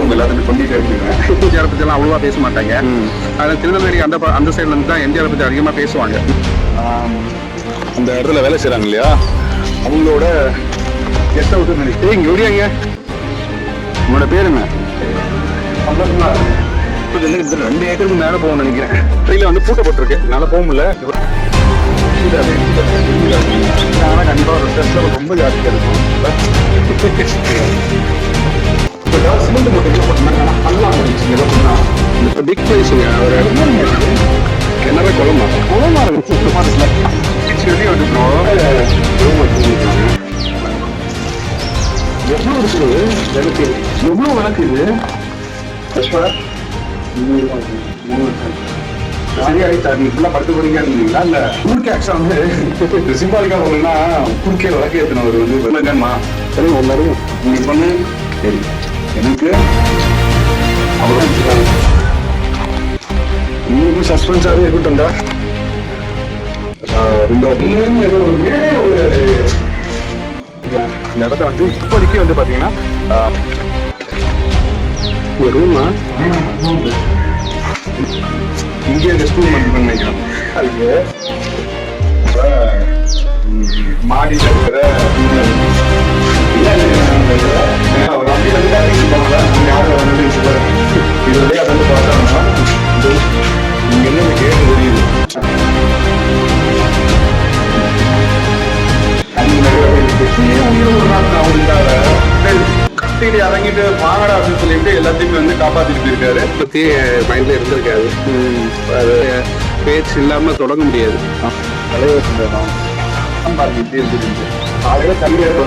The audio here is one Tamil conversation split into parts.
அவங்க எல்லாத்தையும் சொல்லிட்டே இருக்கேன். எம்ஜிஆர் பற்றி எல்லாம் அவ்வளோவா பேச மாட்டாங்க. அதில் திருநெல்வேலி அந்த சைட்ல இருந்து தான் எம்ஜிஆர் பற்றி அதிகமாக பேசுவாங்க. அந்த இடத்துல வேலை செய்கிறாங்க இல்லையா, அவங்களோட கெஸ்ட் ஹவுஸ் நினைக்கிறேன். இங்கே எப்படியாங்க உங்களோட பேர் என்ன? 2 ஏக்கருக்கு மேலே போகணும்னு நினைக்கிறேன். ட்ரெயில வந்து பூட்டப்பட்டிருக்கு, என்னால் போக முடியல. ஆனால் கண்டிப்பாக ஒரு ஸ்ட்ரெஸ் ரொம்ப ஜாஸ்தியாக இருக்கும். சிமெண்ட் போட்டிங்கன்னா பார்த்தீங்கன்னா நல்லா இருந்துச்சு. பிக் பிளேஸுங்க, ஒரு கிணறு குளமா இருக்கு. சுத்தமாக இருக்குல்ல, வெளியே வந்துட்டோம். எவ்வளோ இருக்குது விளக்கு? எவ்வளோ விளக்கு இது? சரியாகி சார், நீங்க ஃபுல்லாக படுத்து போறீங்க இருந்தீங்களா? இல்லை குறுக்கே ஆக்சுவலாக வந்து சிம்பாலிக்காக போகணும்னா குறுக்கே விளக்கு ஏற்றினவர் வந்து வெள்ளங்கம்மா சரி எல்லாரும் நீங்கள் பண்ணு. சரி, எனக்கு அவ்வளோ உங்களுக்கு சஸ்பென்ஸாகவே இருக்கட்டும்டா. இந்த இடத்த வந்து இப்போதைக்கு வந்து பார்த்தீங்கன்னா ஒரு ரூமா இங்கே இந்த ஸ்கூல் வந்து நினைக்கிறோம். அதுக்கு மாடியில் இருக்கிற ஒரு வண்டியில் இது வழியாக அதை வந்து பார்த்தோம்னா இங்கே என்ன கேட்டு தெரியுது. கட்டிட்டு இறங்கிட்டு வாங்கடா அப்படின்னு சொல்லிட்டு எல்லாத்தையுமே வந்து காப்பாத்திட்டு போயிருக்காரு. பத்தி மைண்ட்ல இருந்திருக்காரு. அது பேச்சு இல்லாம தொடங்க முடியாது. தலைவர் இப்படி இருந்துருக்கு. ஆகவே கல்வியார்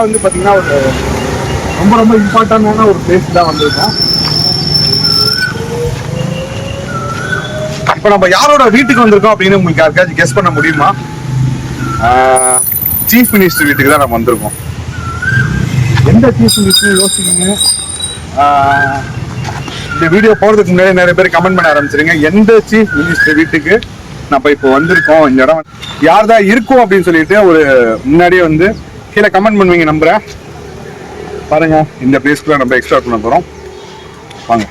வந்து பாத்தீங்கன்னா ஒரு ரொம்ப ரொம்ப இம்பார்ட்டன்டான ஒரு பிளேஸ் தான் வந்திருக்கோம். இப்போ நம்ம யாரோட வீட்டுக்கு வந்திருக்கோம் அப்படின்னு உங்களுக்கு யாருக்காச்சும் கெஸ் பண்ண முடியுமா? சீஃப் மினிஸ்டர் வீட்டுக்கு தான் நம்ம வந்திருக்கோம். எந்த சீஃப் மினிஸ்டர் யோசிக்கீங்க? இந்த வீடியோ போறதுக்கு முன்னாடி நிறைய பேர் கமெண்ட் பண்ண ஆரம்பிச்சிருங்க. எந்த சீஃப் மினிஸ்டர் வீட்டுக்கு நம்ம இப்போ வந்திருக்கோம், இந்த இடம் யார் தான் இருக்கும் அப்படின்னு சொல்லிட்டு ஒரு முன்னாடியே வந்து கீழே கமெண்ட் பண்ணுவீங்க நம்புறேன். பாருங்க, இந்த பிளேஸ்க்குள்ள நம்ம எக்ஸ்ப்ளோர் பண்ண போறோம். வாங்க.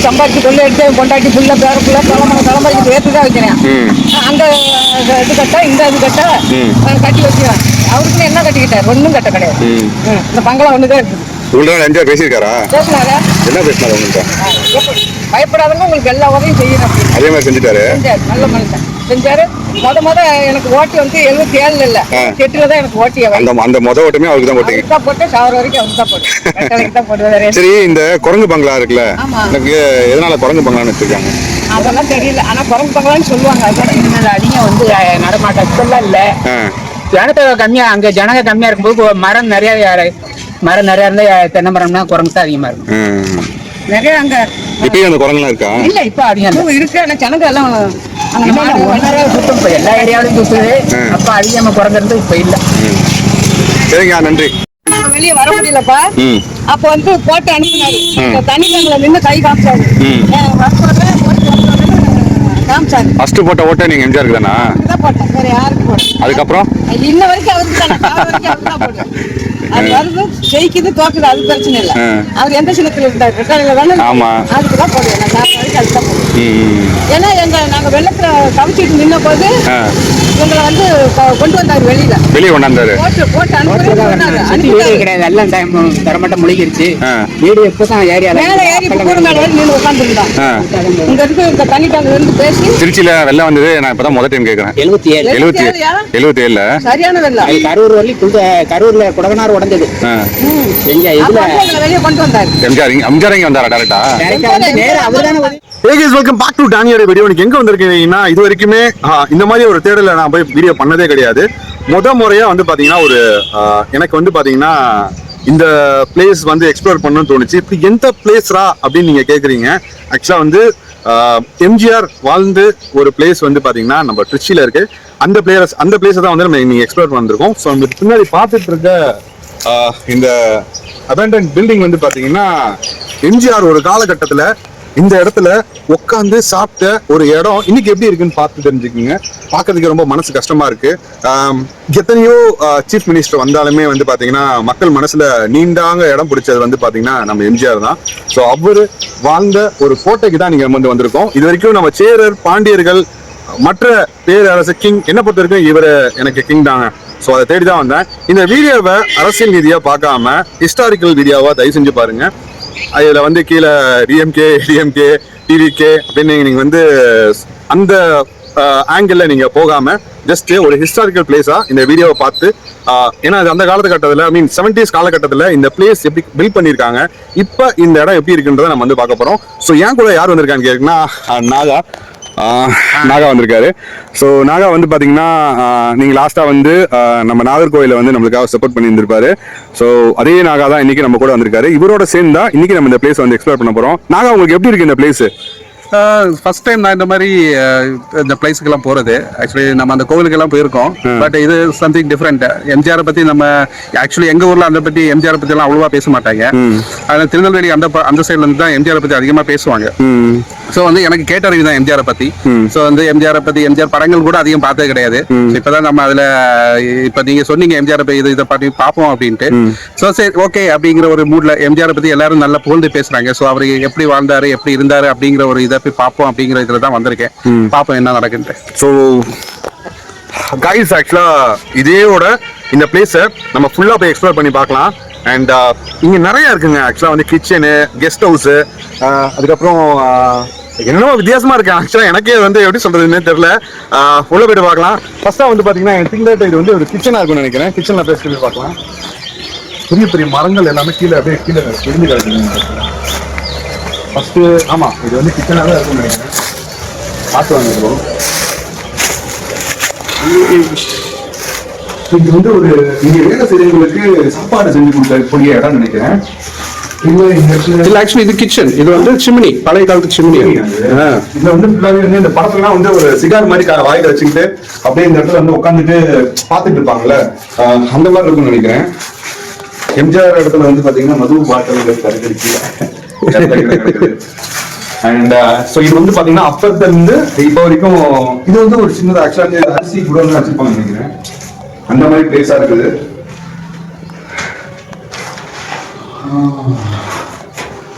சம்பாதிச்சு கொள்ள எடுத்து கொண்டாட்டி புள்ள பேர புள்ள தலைமுறைக்கு ஏற்றுதான் வைக்கிறேன். அந்த இது கட்ட இந்த இது கட்ட கட்டி வச்சுக்கிறேன். அவருக்குன்னு என்ன கட்டிக்கிட்டார்? ஒன்றும் கட்ட கிடையாது. இந்த பங்களா ஒண்ணுதான் இருக்குது. என்ஜாய் பேசியிருக்காரா? பேசினாரு. என்ன பேசினாரு? உங்களுக்கு பயப்படாதவங்க உங்களுக்கு எல்லா உதவியும் செய்யணும். அதே மாதிரி செஞ்சுட்டாரு. நல்ல மனுஷன் செஞ்சாரு. முத எனக்கு ஓட்டி வந்து 77 இல்ல 8 தான் எனக்கு ஓட்டி. அந்த முத ஓட்டமே அவருக்கு தான் போட்டீங்க? தான் போட்டு ஷவர் வரைக்கும் அவருக்கு தான் போட்டு. சரி, இந்த குரங்கு பங்களா இருக்குல்ல, எனக்கு எதனால குரங்கு பங்களான்னு வச்சிருக்காங்க? அதெல்லாம் தெரியல. ஆனா குரங்கு பங்களான்னு சொல்லுவாங்க. அதனால அதிகம் வந்து நடமாட்டம் இல்ல. ஜனத்தொகை கம்மியா, அங்க ஜனங்க கம்மியா இருக்கும்போது மரம் நிறைய இருந்தா தென்னை மரம்னா குரங்கு தான் அதிகமா இருக்கும். நிறைய அங்க இப்பயும் அந்த குரங்குலாம் இருக்கா? இல்ல, இப்ப அதிகம் இருக்கு. ஆனா ஜனங்க எல்லாம் சுத்தம் எல்லா ஏரியாவிலும் சுத்துது. அப்ப அதிகமா குரங்கு இருந்து இப்ப இல்ல. சரிங்க, நன்றி. வெளியே வர முடியலப்பா. அப்ப வந்து போட்டு அனுப்பினாரு. தனி டேங்க்ல நின்று கை காமிச்சாரு. ஃபர்ஸ்ட் போட்ட ஓட்ட நீங்க எம்ஜிஆருக்கு தானா? போட்டேன், வேற யாருக்கு போட்டேன்? அதுக்கப்புறம் இன்ன வரைக்கும் அவருக்கு தானே. அது வருது, ஜெயிக்குது, தோக்குது, அது பிரச்சனை இல்ல. அவர் எந்த சின்னத்துல இருந்தாரு? ரெட்டாளில தானே. அதுக்குதான் போடுவேன். நான் வரைக்கும் அதுதான் போடுவேன். ஏன்னா நாங்க வெள்ளத்துல கவிச்சிட்டு நின்ன போது இவங்களை வந்து கொண்டு வந்தாரு. வெளியே கொண்டாந்தாரு. போட்டு அனுப்பி கிடையாது. எல்லாம் டைம் தரமாட்ட முழுகிருச்சு. வீடு எப்பதான் ஏரியா மேல ஏறி கூறு மேல ஏறி நின்று உட்காந்துருந்தான். இங்க இருந்து இந்த தண்ணி டேங்க்ல இருந்து பேசி திருச்சியில வெள்ளம் வந்தது. நான் இப்பதான் முதல் டைம் கேக்குறேன். 77 சரியான வெள்ளம். கரூர் வரலி கரூர்ல குடகனார் உடஞ்சது. வெளியே கொண்டு வந்தாரு. எம்ஜிஆர் இங்க வந்தாரா டைரக்டா? வெல்கம் பேக் டு டானியோட வீடியோ. எங்க வந்திருக்கீங்கன்னா, இது வரைக்குமே இந்த மாதிரி ஒரு தேடல நான் போய் வீடியோ பண்ணதே கிடையாது. முறையா வந்து பாத்தீங்கன்னா ஒரு எனக்கு வந்து பாத்தீங்கன்னா இந்த பிளேஸ் வந்து எக்ஸ்ப்ளோர் பண்ணணும்னு தோணுச்சு. இப்போ எந்த பிளேஸ்ரா அப்படின்னு நீங்க கேக்குறீங்க. ஆக்சுவலா வந்து எம்ஜிஆர் வாழ்ந்து ஒரு பிளேஸ் வந்து பாத்தீங்கன்னா நம்ம ட்ரிச்சில இருக்கு. அந்த பிளேஸை தான் வந்து நம்ம நீங்க எக்ஸ்ப்ளோர் பண்ணிருக்கோம். ஸோ நம்ம பின்னாடி பார்த்துட்டு இருக்க இந்த அபேண்டன்ட் பில்டிங் வந்து பாத்தீங்கன்னா எம்ஜிஆர் ஒரு காலகட்டத்துல இந்த இடத்துல உட்காந்து சாப்பிட்ட ஒரு இடம் இன்னைக்கு எப்படி இருக்குன்னு பார்த்து தெரிஞ்சுக்கோங்க. பார்க்கறதுக்கு ரொம்ப மனசு கஷ்டமா இருக்கு. எத்தனையோ சீஃப் மினிஸ்டர் வந்தாலுமே வந்து பாத்தீங்கன்னா மக்கள் மனசுல நீண்டாங்க இடம் பிடிச்சது வந்து பாத்தீங்கன்னா நம்ம எம்ஜிஆர் தான். ஸோ அவரு வாழ்ந்த ஒரு கோட்டைக்கு தான் நீங்க வந்து வந்திருக்கோம். இது வரைக்கும் நம்ம சேரர், பாண்டியர்கள், மற்ற பேரரசு கிங் என்ன பொறுத்த வரைக்கும் இவரு எனக்கு கிங் தாங்க. ஸோ அதை தேடி தான் வந்தேன். இந்த வீடியோவை அரசியல் ரீதியா பார்க்காம ஹிஸ்டாரிக்கல் வீடியோவா தயவு செஞ்சு பாருங்க. அதுல வந்து கீழே டிஎம்கே, டிவிகே அப்படின்னு நீங்க வந்து அந்த ஆங்கிள் நீங்க போகாம ஜஸ்ட் ஒரு ஹிஸ்டாரிக்கல் பிளேஸா இந்த வீடியோவை பார்த்து, ஏன்னா அது அந்த காலகட்டத்தில் மீன் 70s காலகட்டத்தில் இந்த பிளேஸ் எப்படி பில்ட் பண்ணியிருக்காங்க, இப்போ இந்த இடம் எப்படி இருக்குன்றதை நம்ம வந்து பார்க்க போறோம். ஸோ ஏன் கூட யார் வந்திருக்கான்னு கேட்டீங்கன்னா நாகா வந்திருக்காரு. ஸோ நாகா வந்து பார்த்தீங்கன்னா நீங்கள் லாஸ்ட்டாக வந்து நம்ம நாகர்கோவிலை வந்து நம்மளுக்காக சப்போர்ட் பண்ணி இருந்திருப்பாரு. ஸோ அதே நாகா தான் இன்னைக்கு நம்ம கூட வந்திருக்காரு. இவரோட சேர்ந்து தான் இன்னைக்கு நம்ம இந்த பிளேஸ் வந்து எக்ஸ்ப்ளோர் பண்ண போகிறோம். நாகா, உங்களுக்கு எப்படி இருக்கு இந்த பிளேஸ்? ஃபர்ஸ்ட் டைம் நான் இந்த மாதிரி இந்த பிளேஸுக்கெல்லாம் போகிறது. ஆக்சுவலி நம்ம அந்த கோவிலுக்கெல்லாம் போயிருக்கோம். பட் இது சம்திங் டிஃப்ரெண்ட். எம்ஜிஆரை பற்றி நம்ம ஆக்சுவலி எங்கள் ஊரில் அதை பற்றி எம்ஜிஆரை பற்றிலாம் அவ்வளோவா பேச மாட்டாங்க. ஆனால் திருநெல்வேலி அந்த சைட்லேருந்து தான் எம்ஜிஆரை பற்றி அதிகமாக பேசுவாங்க. ஸோ வந்து எனக்கு கேட்டறிவு தான் எம்ஜிஆரை பற்றி. ஸோ வந்து எம்ஜிஆர் படங்கள் கூட அதிகம் பார்த்தது கிடையாது. இப்போதான் நம்ம அதில் இப்போ நீங்கள் சொன்னீங்க எம்ஜிஆரை இதை பற்றி பார்ப்போம் அப்படின்ட்டு. ஸோ சரி, ஓகே அப்படிங்கிற ஒரு மூடில் எம்ஜிஆரை பற்றி எல்லாரும் நல்லா புகழ்ந்து பேசுகிறாங்க. ஸோ அவர் எப்படி வாழ்ந்தாரு, எப்படி இருந்தாரு அப்படிங்கிற ஒரு இதை போய் பார்ப்போம் அப்படிங்கிற இதில் தான் வந்திருக்கேன். பார்ப்போம் என்ன நடக்குன்ட்டு. ஸோ கைஸ், ஆக்சுவலா இதேயோட இந்த பிளேஸை நம்ம ஃபுல்லாக போய் எக்ஸ்ப்ளோர் பண்ணி பார்க்கலாம். அண்ட் இங்கே நிறைய இருக்குங்க. ஆக்சுவலாக வந்து கிச்சனு, கெஸ்ட் ஹவுஸு, அதுக்கப்புறம் என்னென்னமோ வித்தியாசமா இருக்கு. ஆக்சுவலாக எனக்கே வந்து எப்படி சொல்றதுன்னு தெரியல. உள்ள போயிட்டு பார்க்கலாம். ஃபர்ஸ்ட்டாக வந்து பார்த்தீங்கன்னா ஐ திங்க் தட் இது வந்து ஒரு கிச்சனாக இருக்கும்னு நினைக்கிறேன். கிச்சனில் பேசி போய் பார்க்கலாம். பெரிய பெரிய மரங்கள் எல்லாமே கீழே அப்படியே கீழே விழுந்து கிடக்குங்க. ஃபர்ஸ்ட் ஆமா, இது வந்து கிச்சனாக தான் இருக்கும்னு நினைக்கிறேன். பார்த்து வாங்கிடுவோம். இது வந்து ஒரு இங்க வேலை செய்யறவங்களுக்கு சாப்பாடு செஞ்சு கொடுக்கக்கூடிய இடம் நினைக்கிறேன். இல்ல ஆக்சுவலி இது கிச்சன். இது வந்து சிம்னி, பழைய காலத்து சிம்னி. இதுல வந்து ஃபுல்லாவே வந்து இந்த படத்துலாம் வந்து ஒரு சிகார் மாதிரி வாயில வச்சுக்கிட்டு அப்படியே இந்த இடத்துல வந்து உட்காந்துட்டு பாத்துட்டு இருப்பாங்கல்ல, அந்த மாதிரி இருக்கும்னு நினைக்கிறேன். எம்ஜிஆர் இடத்துல வந்து பாத்தீங்கன்னா மது பாட்டில் கருக்கடிக்கல. அண்ட் ஸோ இது வந்து பாத்தீங்கன்னா அப்பத்துல இருந்து இப்போ வரைக்கும் இது வந்து ஒரு சின்னது ஆக்சுவலா அரிசி கூட வச்சிருப்பாங்க நினைக்கிறேன். அந்த மாதிரி பிளேஸா இருக்குது.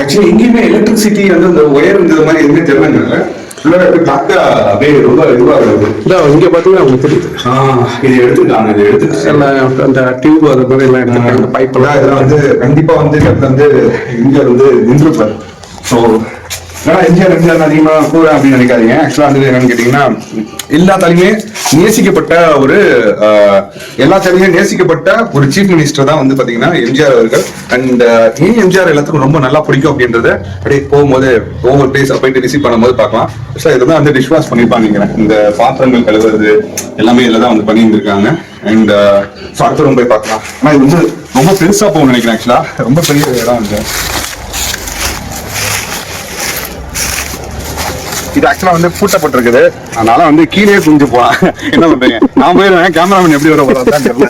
ஆக்சுவலி எங்கேயுமே எலக்ட்ரிசிட்டி வந்து இந்த ஒயர் இந்த மாதிரி எதுவுமே தெரியலங்க. அப்படியே ரொம்ப இதுவா இருக்குது. இங்க பாத்தீங்கன்னா உங்களுக்கு தெரியுது. இது எடுத்துக்கலாம். இது எடுத்து அந்த டியூப் அது மாதிரி எல்லாம் எடுத்துருக்காங்க. பைப் எல்லாம் இதெல்லாம் வந்து கண்டிப்பா வந்து வந்து இங்க வந்து நின்றுப்பாரு. ஸோ எம்ஜிஆர் அதிகமா கூட அப்படின்னு நினைக்காதீங்க. ஆக்சுவலா வந்து என்னன்னு கேட்டீங்கன்னா எல்லாத்தாலுமே நேசிக்கப்பட்ட ஒரு ஒரு சீஃப் மினிஸ்டர் தான் வந்து பாத்தீங்கன்னா எம்ஜிஆர் அவர்கள். அண்ட் ஏன் எம்ஜிஆர் எல்லாத்துக்கும் ரொம்ப நல்லா பிடிக்கும் அப்படின்றத அப்படியே போகும்போது ஒவ்வொரு பிளேஸ் போயிட்டு விசிட் பண்ணும்போது பார்க்கலாம். இதெல்லாம் வந்து டிஷ் வாஷ் பண்ணிருப்பாங்க. இந்த பாத்திரங்கள் கழுவுறது எல்லாமே இதுல தான் வந்து பண்ணியிருந்திருக்காங்க. அண்ட் அடுத்த ரூம் போய் பார்க்கலாம். ஆனா இது வந்து ரொம்ப பெருசா போகும் நினைக்கிறேன். ஆக்சுவலா ரொம்ப பெரிய இடம் இருக்கு. இது ஆக்சுவலா வந்து பூட்டப்பட்டிருக்குது. அதனால வந்து கீழே குஞ்சு போலாம். என்ன பண்றீங்க? நான் போயிருவேன். கேமராமேன் எப்படி வர போறாரு தெரியல.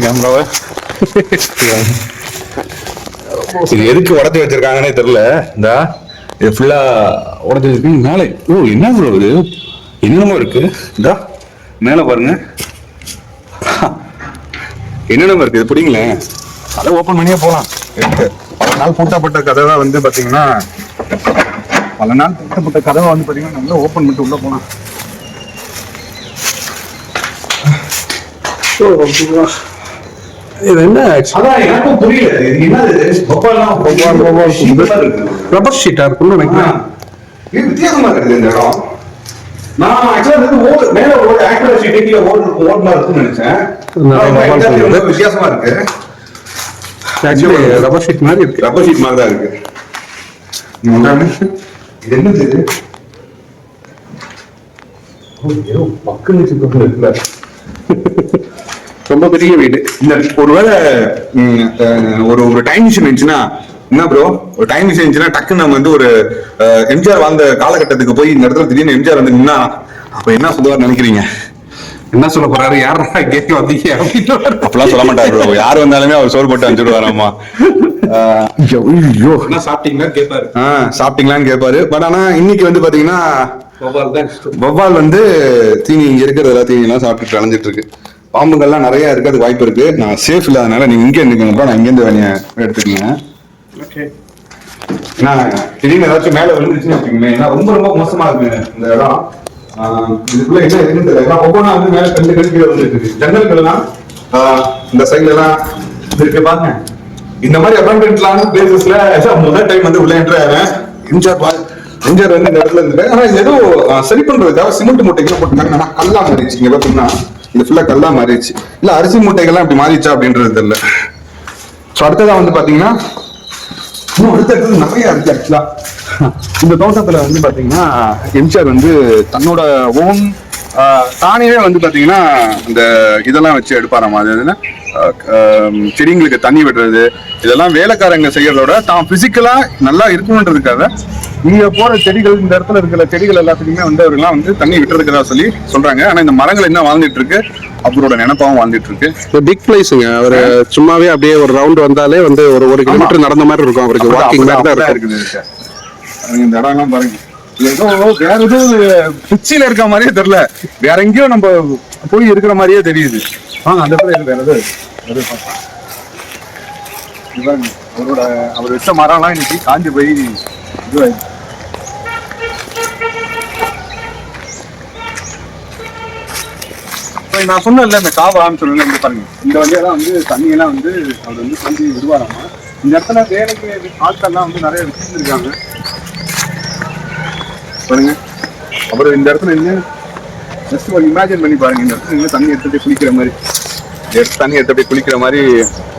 கேமராவை இது எதுக்கு உடச்சி வச்சிருக்காங்கன்னே தெரியல. இந்த இது ஃபுல்லா உடச்சி வச்சிருக்கீங்க. மேலே என்ன ப்ரோ இது என்னென்னமோ இருக்கு. இந்த மேல பாருங்க என்னென்னமோ இருக்கு. இது பிடிங்களேன். அதை ஓப்பன் பண்ணியே போலாம். பல நாள் பூட்டப்பட்ட கதை தான் வந்து பாத்தீங்கன்னா நம்மள ஓப்பன் பண்ணிட்டு உள்ள போலாம். இது என்ன? அதான் எனக்கும் புரியல. இது என்னது? ரப்பர் ஷீட்டா இருக்கும்னு நினைக்கிறேன். இது வித்தியாசமா இருக்குது இந்த இடம். நான் ஆக்சுவலா மேல ஒரு ஆக்டர் ஷீட் கீழே ஓடுமா இருக்குன்னு நினைச்சேன். வித்தியாசமா இருக்கு. ஆக்சுவலி ரப்பர் ஷீட் மாதிரி இருக்கு. ரப்பர் ஷீட் மாதிரி தான் இருக்கு. இது என்னது? ரொம்ப பெரிய வீடு. இந்த ஒருவேளை ஒரு டைம் மிஷின் இருந்துச்சுன்னா என்ன ப்ரோ ஒரு டைம் மிஷின் இருந்துச்சுன்னா டக்குன்னு நம்ம வந்து ஒரு எம்ஜிஆர் வாழ்ந்த காலகட்டத்துக்கு போய் இந்த இடத்துல திடீர்னு எம்ஜிஆர் வந்து நின்னா அப்ப என்ன சொல்லுவார் நினைக்கிறீங்க? என்ன சொல்ல போறாரு, யாரா கேட்க வந்தீங்க அப்படின்னு அப்பெல்லாம் சொல்ல மாட்டாரு ப்ரோ. யார் வந்தாலுமே அவர் சோறு போட்டு அனுப்பிச்சுடுவாராமா. என்ன சாப்பிட்டீங்களா கேட்பாரு. சாப்பிட்டீங்களான்னு கேட்பாரு. பட் ஆனா இன்னைக்கு வந்து பாத்தீங்கன்னா வவ்வால் வந்து தீனி இங்க இருக்கிற எல்லா தீனி எல்லாம் சாப்பிட்டு அலைஞ்சிட்டு இருக்கு. பாம்புகள்லாம் நிறைய இருக்கு, அதுக்கு வாய்ப்பு இருக்கு. நான் சேஃப் இல்லாதனால நீங்க இங்க இருந்துக்கணும், நான் இங்க இருந்து வேலையை எடுத்துக்கீங்க. ஏன்னா திடீர்னு ஏதாச்சும் மேல விழுந்துச்சுன்னு வச்சுக்கோங்களேன், ஏன்னா ரொம்ப ரொம்ப மோசமா இருக்கு இந்த இடம். இதுக்குள்ள என்ன இருக்குன்னு தெரியல. ஒவ்வொன்றா வந்து மேல கண்டு கீழே வந்துட்டு இருக்கு. ஜன்னல்கள் எல்லாம் இந்த சைட்ல எல்லாம் இருக்கு பாருங்க. இந்த மாதிரி அபார்ட்மெண்ட்லான பிளேசஸ்ல முதல் டைம் வந்து உள்ள என்ட்ரு எம்ஜிஆர் வந்து இந்த இடத்துல இருந்துட்டு, ஆனா ஏதோ சரி பண்றதுக்காக சிமெண்ட் மூட்டைகள் போட்டுருக்காங்க. ஆனா கல்லா மாறிடுச்சு. இங்க பாத்தீங்கன்னா இது ஃபுல்லா கல்லா மாறிடுச்சு. இல்ல அரிசி மூட்டைகள்லாம் இப்படி மாறிடுச்சா அப்படின்றது தெரியல. ஸோ அடுத்ததான் வந்து பாத்தீங்கன்னா இன்னும் அடுத்த இடத்துல நிறைய இருக்கு. ஆக்சுவலா இந்த தோட்டத்துல வந்து பாத்தீங்கன்னா எம்ஜிஆர் வந்து தன்னோட ஓன் தானே வந்து பாத்தீங்கன்னா இந்த இதெல்லாம் வச்சு எடுப்பாராமா. அது செடிங்களுக்கு தண்ணி விடுறது இதெல்லாம் வேலைக்காரங்க செய்யறதோட தான் பிசிக்கலா நல்லா இருக்கணுன்றதுக்காக இங்க போற செடிகள், இந்த இடத்துல இருக்கிற செடிகள் எல்லாத்துக்குமே வந்து அவர்கள்லாம் வந்து தண்ணி விட்டுறதுக்காக சொல்லி சொல்றாங்க. ஆனா இந்த மரங்கள் என்ன வாழ்ந்துட்டு இருக்கு, அவரோட நினைப்பாவும் வாழ்ந்துட்டு இருக்கு. பிக் பிளேஸுங்க. அவர் சும்மாவே அப்படியே ஒரு ரவுண்ட் வந்தாலே வந்து ஒரு கிலோமீட்டர் நடந்த மாதிரி இருக்கும். அவருக்கு வாக்கிங் மாதிரி தான் இருக்குது. இந்த இடம் எல்லாம் பாருங்க, ஏதோ வேற ஏதோ பிச்சில இருக்க மாதிரியே தெரியல, வேற எங்கேயோ நம்ம போய் இருக்கிற மாதிரியே தெரியுது. அந்த இடத்துல வேற ஏதோ அவர் வச்ச மரம்லாம் இன்னைக்கு காஞ்சி போய் இதுவாயிடுச்சு. நான் சொன்னேன்ல இந்த காவான்னு சொல்லுங்க, இங்க பாருங்க இந்த வழியெல்லாம் வந்து தண்ணியெல்லாம் வந்து அவர் வந்து காஞ்சி விடுவாராமா. இந்த இடத்துல வேலைக்கு ஆட்கள்லாம் வந்து நிறைய வச்சிருக்காங்க பாருங்க. அப்புறம் இந்த இடத்துல இருந்து ஜஸ்ட் ஒரு இமேஜின் பண்ணி பாருங்க, இந்த இடத்துல இருந்து தண்ணி எடுத்துட்டு குளிக்கிற மாதிரி, தண்ணி எடுத்துட்டு குளிக்கிற மாதிரி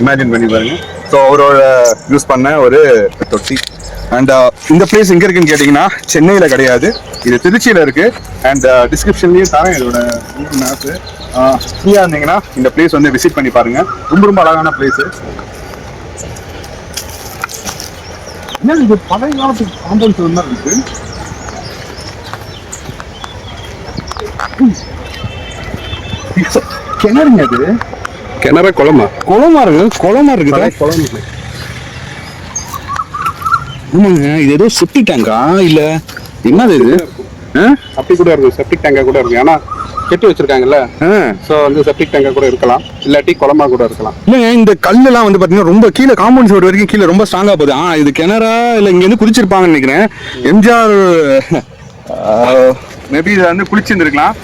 இமேஜின் பண்ணி பாருங்க. ஸோ அவரோட யூஸ் பண்ண ஒரு தொட்டி. அண்ட் இந்த பிளேஸ் எங்க இருக்குன்னு கேட்டீங்கன்னா சென்னையில கிடையாது, இது திருச்சியில இருக்கு. அண்ட் டிஸ்கிரிப்ஷன்லயும் தரேன் இதோட மேப். ஃப்ரீயா இருந்தீங்கன்னா இந்த பிளேஸ் வந்து விசிட் பண்ணி பாருங்க. ரொம்ப ரொம்ப அழகான பிளேஸ். என்ன இது பழைய காலத்து காம்பவுண்ட் மாதிரி இருக்கு. கிணறுங்க அது, கிணற குளமா இருக்கு, குளமா இருக்குது. ஆமாங்க, இது ஏதோ செப்டிக் டேங்கா இல்ல என்னது இது? அப்படி கூட இருக்கு, செப்டிக் டேங்கா கூட இருக்கு. ஆனா கெட்டி வச்சிருக்காங்கல்ல, சோ வந்து செப்டிக் டேங்கா கூட இருக்கலாம், இல்லாட்டி குளமா கூட இருக்கலாம். இல்லைங்க, இந்த கல்லு எல்லாம் வந்து பாத்தீங்கன்னா ரொம்ப கீழே காம்பவுண்ட் சைடு வரைக்கும் கீழே ரொம்ப ஸ்ட்ராங்கா போகுது. இது கிணறா இல்ல இங்க இருந்து குளிச்சிருப்பாங்கன்னு நினைக்கிறேன். எம்ஜிஆர் மேபி இதை வந்து குளிச்சிருந்துருக்கலாம்.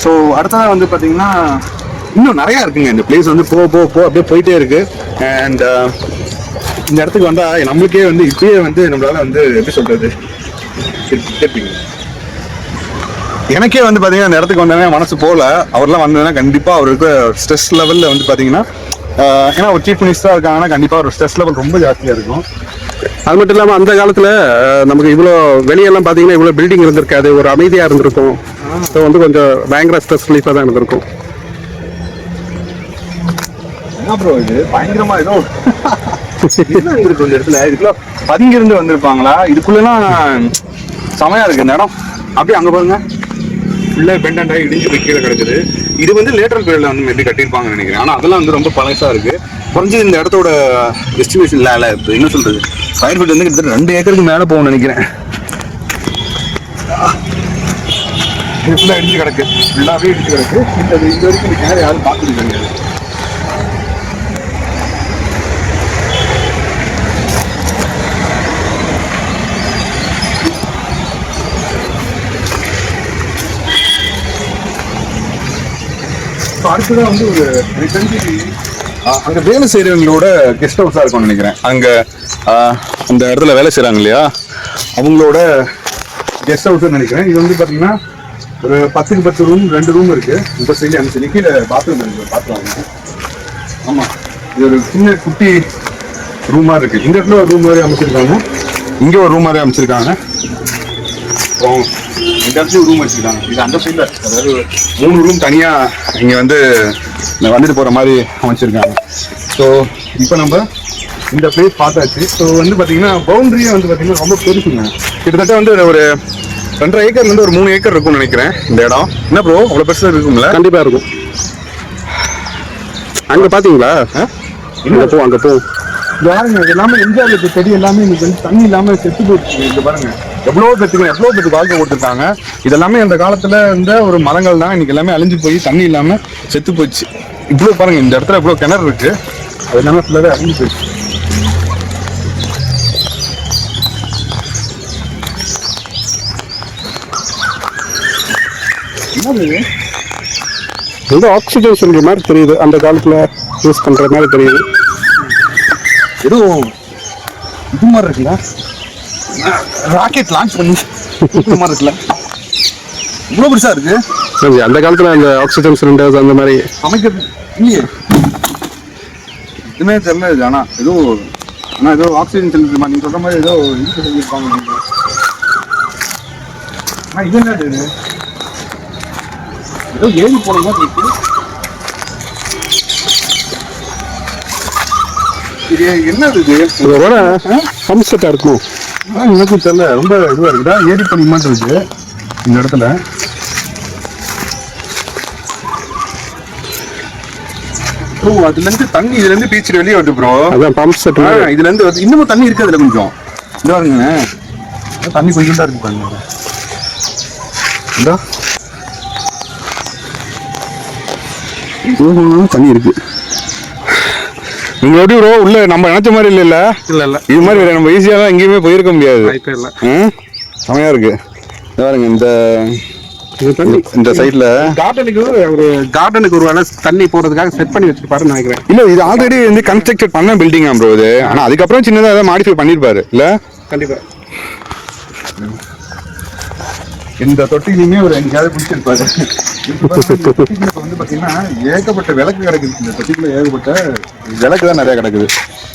ஸோ அடுத்ததாக வந்து பாத்தீங்கன்னா இன்னும் நிறைய இருக்குங்க. இந்த பிளேஸ் வந்து போ அப்படியே போயிட்டே இருக்கு. அண்ட் இந்த இடத்துக்கு வந்தா நம்மளுக்கே வந்து இப்பயே வந்து நம்மளால வந்து எப்படி சொல்றது, எனக்கே வந்து பாத்தீங்கன்னா இந்த இடத்துக்கு வந்தோடனே மனசு போல. அவர்லாம் வந்ததுன்னா கண்டிப்பா அவருக்கு ஸ்ட்ரெஸ் லெவல்ல வந்து பாத்தீங்கன்னா, ஏன்னா ஒரு சீஃப் மினிஸ்டரா இருக்காங்கன்னா கண்டிப்பா ஒரு ஸ்ட்ரெஸ் லெவல் ரொம்ப ஜாஸ்தியா இருக்கும். அது மட்டும் இல்லாம அந்த காலத்துல நமக்கு இவ்வளோ வெளியெல்லாம் பாத்தீங்கன்னா இவ்வளோ பில்டிங் இருந்திருக்காது, ஒரு அமைதியா இருந்திருக்கும். ஸோ வந்து கொஞ்சம் பயங்கர ஸ்ட்ரெஸ் ரிலீஃபா தான் இருந்திருக்கும். என்ன ப்ரோ இது பயங்கரமா ஏதோ இருக்கு இந்த இடத்துல. இதுக்குள்ள பதுங்கி இருந்து வந்திருப்பாங்களா? இதுக்குள்ளலாம் செமையா இருக்கு இந்த இடம். அப்படியே அங்க பாருங்க, ஃபுல்லா பெண்டன்ட் ஆகி இடிஞ்சு போய் கீழே கிடக்குது. இது வந்து லேட்டரல் பீரியட்ல வந்து எப்படி கட்டியிருப்பாங்கன்னு நினைக்கிறேன். ஆனா அதெல்லாம் வந்து ரொம்ப பழசா இருக்கு. குறைஞ்சது இந்த இடத்தோட எஸ்டிமேஷன் இல்ல என்ன சொல்றது, ஸ்கொயர் ஃபீட் வந்து கிட்டத்தட்ட 2 ஏக்கருக்கு மேல போகும்னு நினைக்கிறேன். இது ஃபுல்லா இடிஞ்சு கிடக்கு, ஃபுல்லாவே இடிஞ்சு கிடக்கு. இந்த வரைக்கும் இந்த கிணறு யாரும் பார்த்துட்டு கிடையாது. அடுத்ததான் வந்து ஒரு அங்க வேலை செய்யறவங்களோட கெஸ்ட் ஹவுஸா இருக்கும்னு நினைக்கிறேன். அங்க அந்த இடத்துல வேலை செய்யறாங்க இல்லையா, அவங்களோட கெஸ்ட் ஹவுஸ் நினைக்கிறேன். இது வந்து பாத்தீங்கன்னா ஒரு 10க்கு 10 ரூம், 2 ரூம் இருக்கு. இந்த சைடு அந்த சைடு கீழே பாத்ரூம் இருக்கு, பாத்ரூம். ஆமா, இது ஒரு சின்ன குட்டி ரூமா இருக்கு. இந்த இடத்துல ஒரு ரூம் மாதிரி அமைச்சிருக்காங்க, இங்க ஒரு ரூம் மாதிரி அமைச்சிருக்காங்க. இந்த இடத்துல ரூம் வச்சிருக்காங்க. இது அந்த சைட்ல, அதாவது 3 ரூம் தனியா இங்க வந்து வந்துட்டு போற மாதிரி அமைச்சிருக்காங்க. ஸோ இப்போ நம்ம இந்த பிளேஸ் பார்த்தாச்சு. ஸோ வந்து பார்த்தீங்கன்னா பவுண்டரியே வந்து பார்த்தீங்கன்னா ரொம்ப பெருசுங்க. கிட்டத்தட்ட வந்து ஒரு 2.5 ஏக்கர்லேருந்து ஒரு 3 ஏக்கர் இருக்கும்னு நினைக்கிறேன் இந்த இடம். என்ன ப்ரோ அவ்வளோ பெருசாக இருக்கும்ல? கண்டிப்பாக இருக்கும். அங்கே பார்த்தீங்களா? இங்கே போ, அங்கே போ. பாருங்க எல்லாமே எம்ஜிஆர் செடி எல்லாமே இன்னைக்கு வந்து தண்ணி இல்லாமல் செத்து போயிடுச்சு. இங்க பாருங்க எவ்வளோ பேருக்கு வாழ்க்கை கொடுத்துருக்காங்க. இதெல்லாமே அந்த காலத்தில் இருந்த ஒரு மரங்கள் தான் இன்னைக்கு எல்லாமே அழிஞ்சு போய் தண்ணி இல்லாமல் செத்து போயிடுச்சு. இவ்வளோ பாருங்க இந்த இடத்துல இவ்வளோ கிணறு இருக்கு, அது எல்லாமே ஃபுல்லாகவே அழிஞ்சு போயிடுச்சு. ஏதோ ஆக்சிஜன் சொல்ற மாதிரி தெரியுது, அந்த காலத்துல யூஸ் பண்ற மாதிரி தெரியுது. எதுவும் இது மாதிரி இருக்குல்ல, ராக்கெட் லான்ச் பண்ணி இது மாதிரி இருக்குல்ல, இவ்வளோ பெருசா இருக்கு. அந்த காலத்துல அந்த ஆக்சிஜன் சிலிண்டர்ஸ் அந்த மாதிரி அமைக்கிறது இல்லையே, இதுமே தெரியல. இது ஆனால் ஏதோ ஆக்சிஜன் சிலிண்டர் நீங்க சொல்ற மாதிரி ஏதோ இது செஞ்சிருப்பாங்க. ஆனால் இது என்ன இது, ஏதோ ஏறி போன மாதிரி இருக்கு. இது என்னது இது? இதோட பம்ப் செட்டா இருக்கும். எனக்கும் தெரியல, ரொம்ப இதுவா இருக்குதா, ஏரி பனி மாதிரி இருக்கு இந்த இடத்துல. ஓ அதுல இருந்து தண்ணி இதுல இருந்து பீச்சிட்டு வெளியே வருது ப்ரோ. அதான் பம்ப் செட். இதுல இருந்து வருது. இன்னமும் தண்ணி இருக்கு அதுல கொஞ்சம். இந்த பாருங்க தண்ணி கொஞ்சம் தான் இருக்கு பாருங்க. தண்ணி இருக்கு. உங்களோட ப்ரோ உள்ள நம்ம நினைச்ச மாதிரி இல்ல இல்ல இது மாதிரி நம்ம ஈஸியா தான் எங்கேயுமே போயிருக்க முடியாது. செமையா இருக்கு பாருங்க. இந்த சைட்ல கார்டனுக்கு ஒரு வேலை தண்ணி போறதுக்காக செட் பண்ணி வச்சிருப்பாருன்னு நினைக்கிறேன். இல்ல இது ஆல்ரெடி வந்து கன்ஸ்ட்ரக்ட் பண்ண பில்டிங் ப்ரோ இது. ஆனா அதுக்கப்புறம் சின்னதா ஏதாவது மாடிஃபை பண்ணிருப்பாரு இல்ல. கண்டிப்பா இந்த தொட்டிலையுமே ஒரு எங்கேயாவது பிடிச்சிருப்பாரு. வந்து பாத்தீங்கன்னா ஏகப்பட்ட விளக்கு கிடக்குது. இந்த தொட்டிக்குள்ள ஏகப்பட்ட விளக்கு தான் நிறைய கிடக்குது.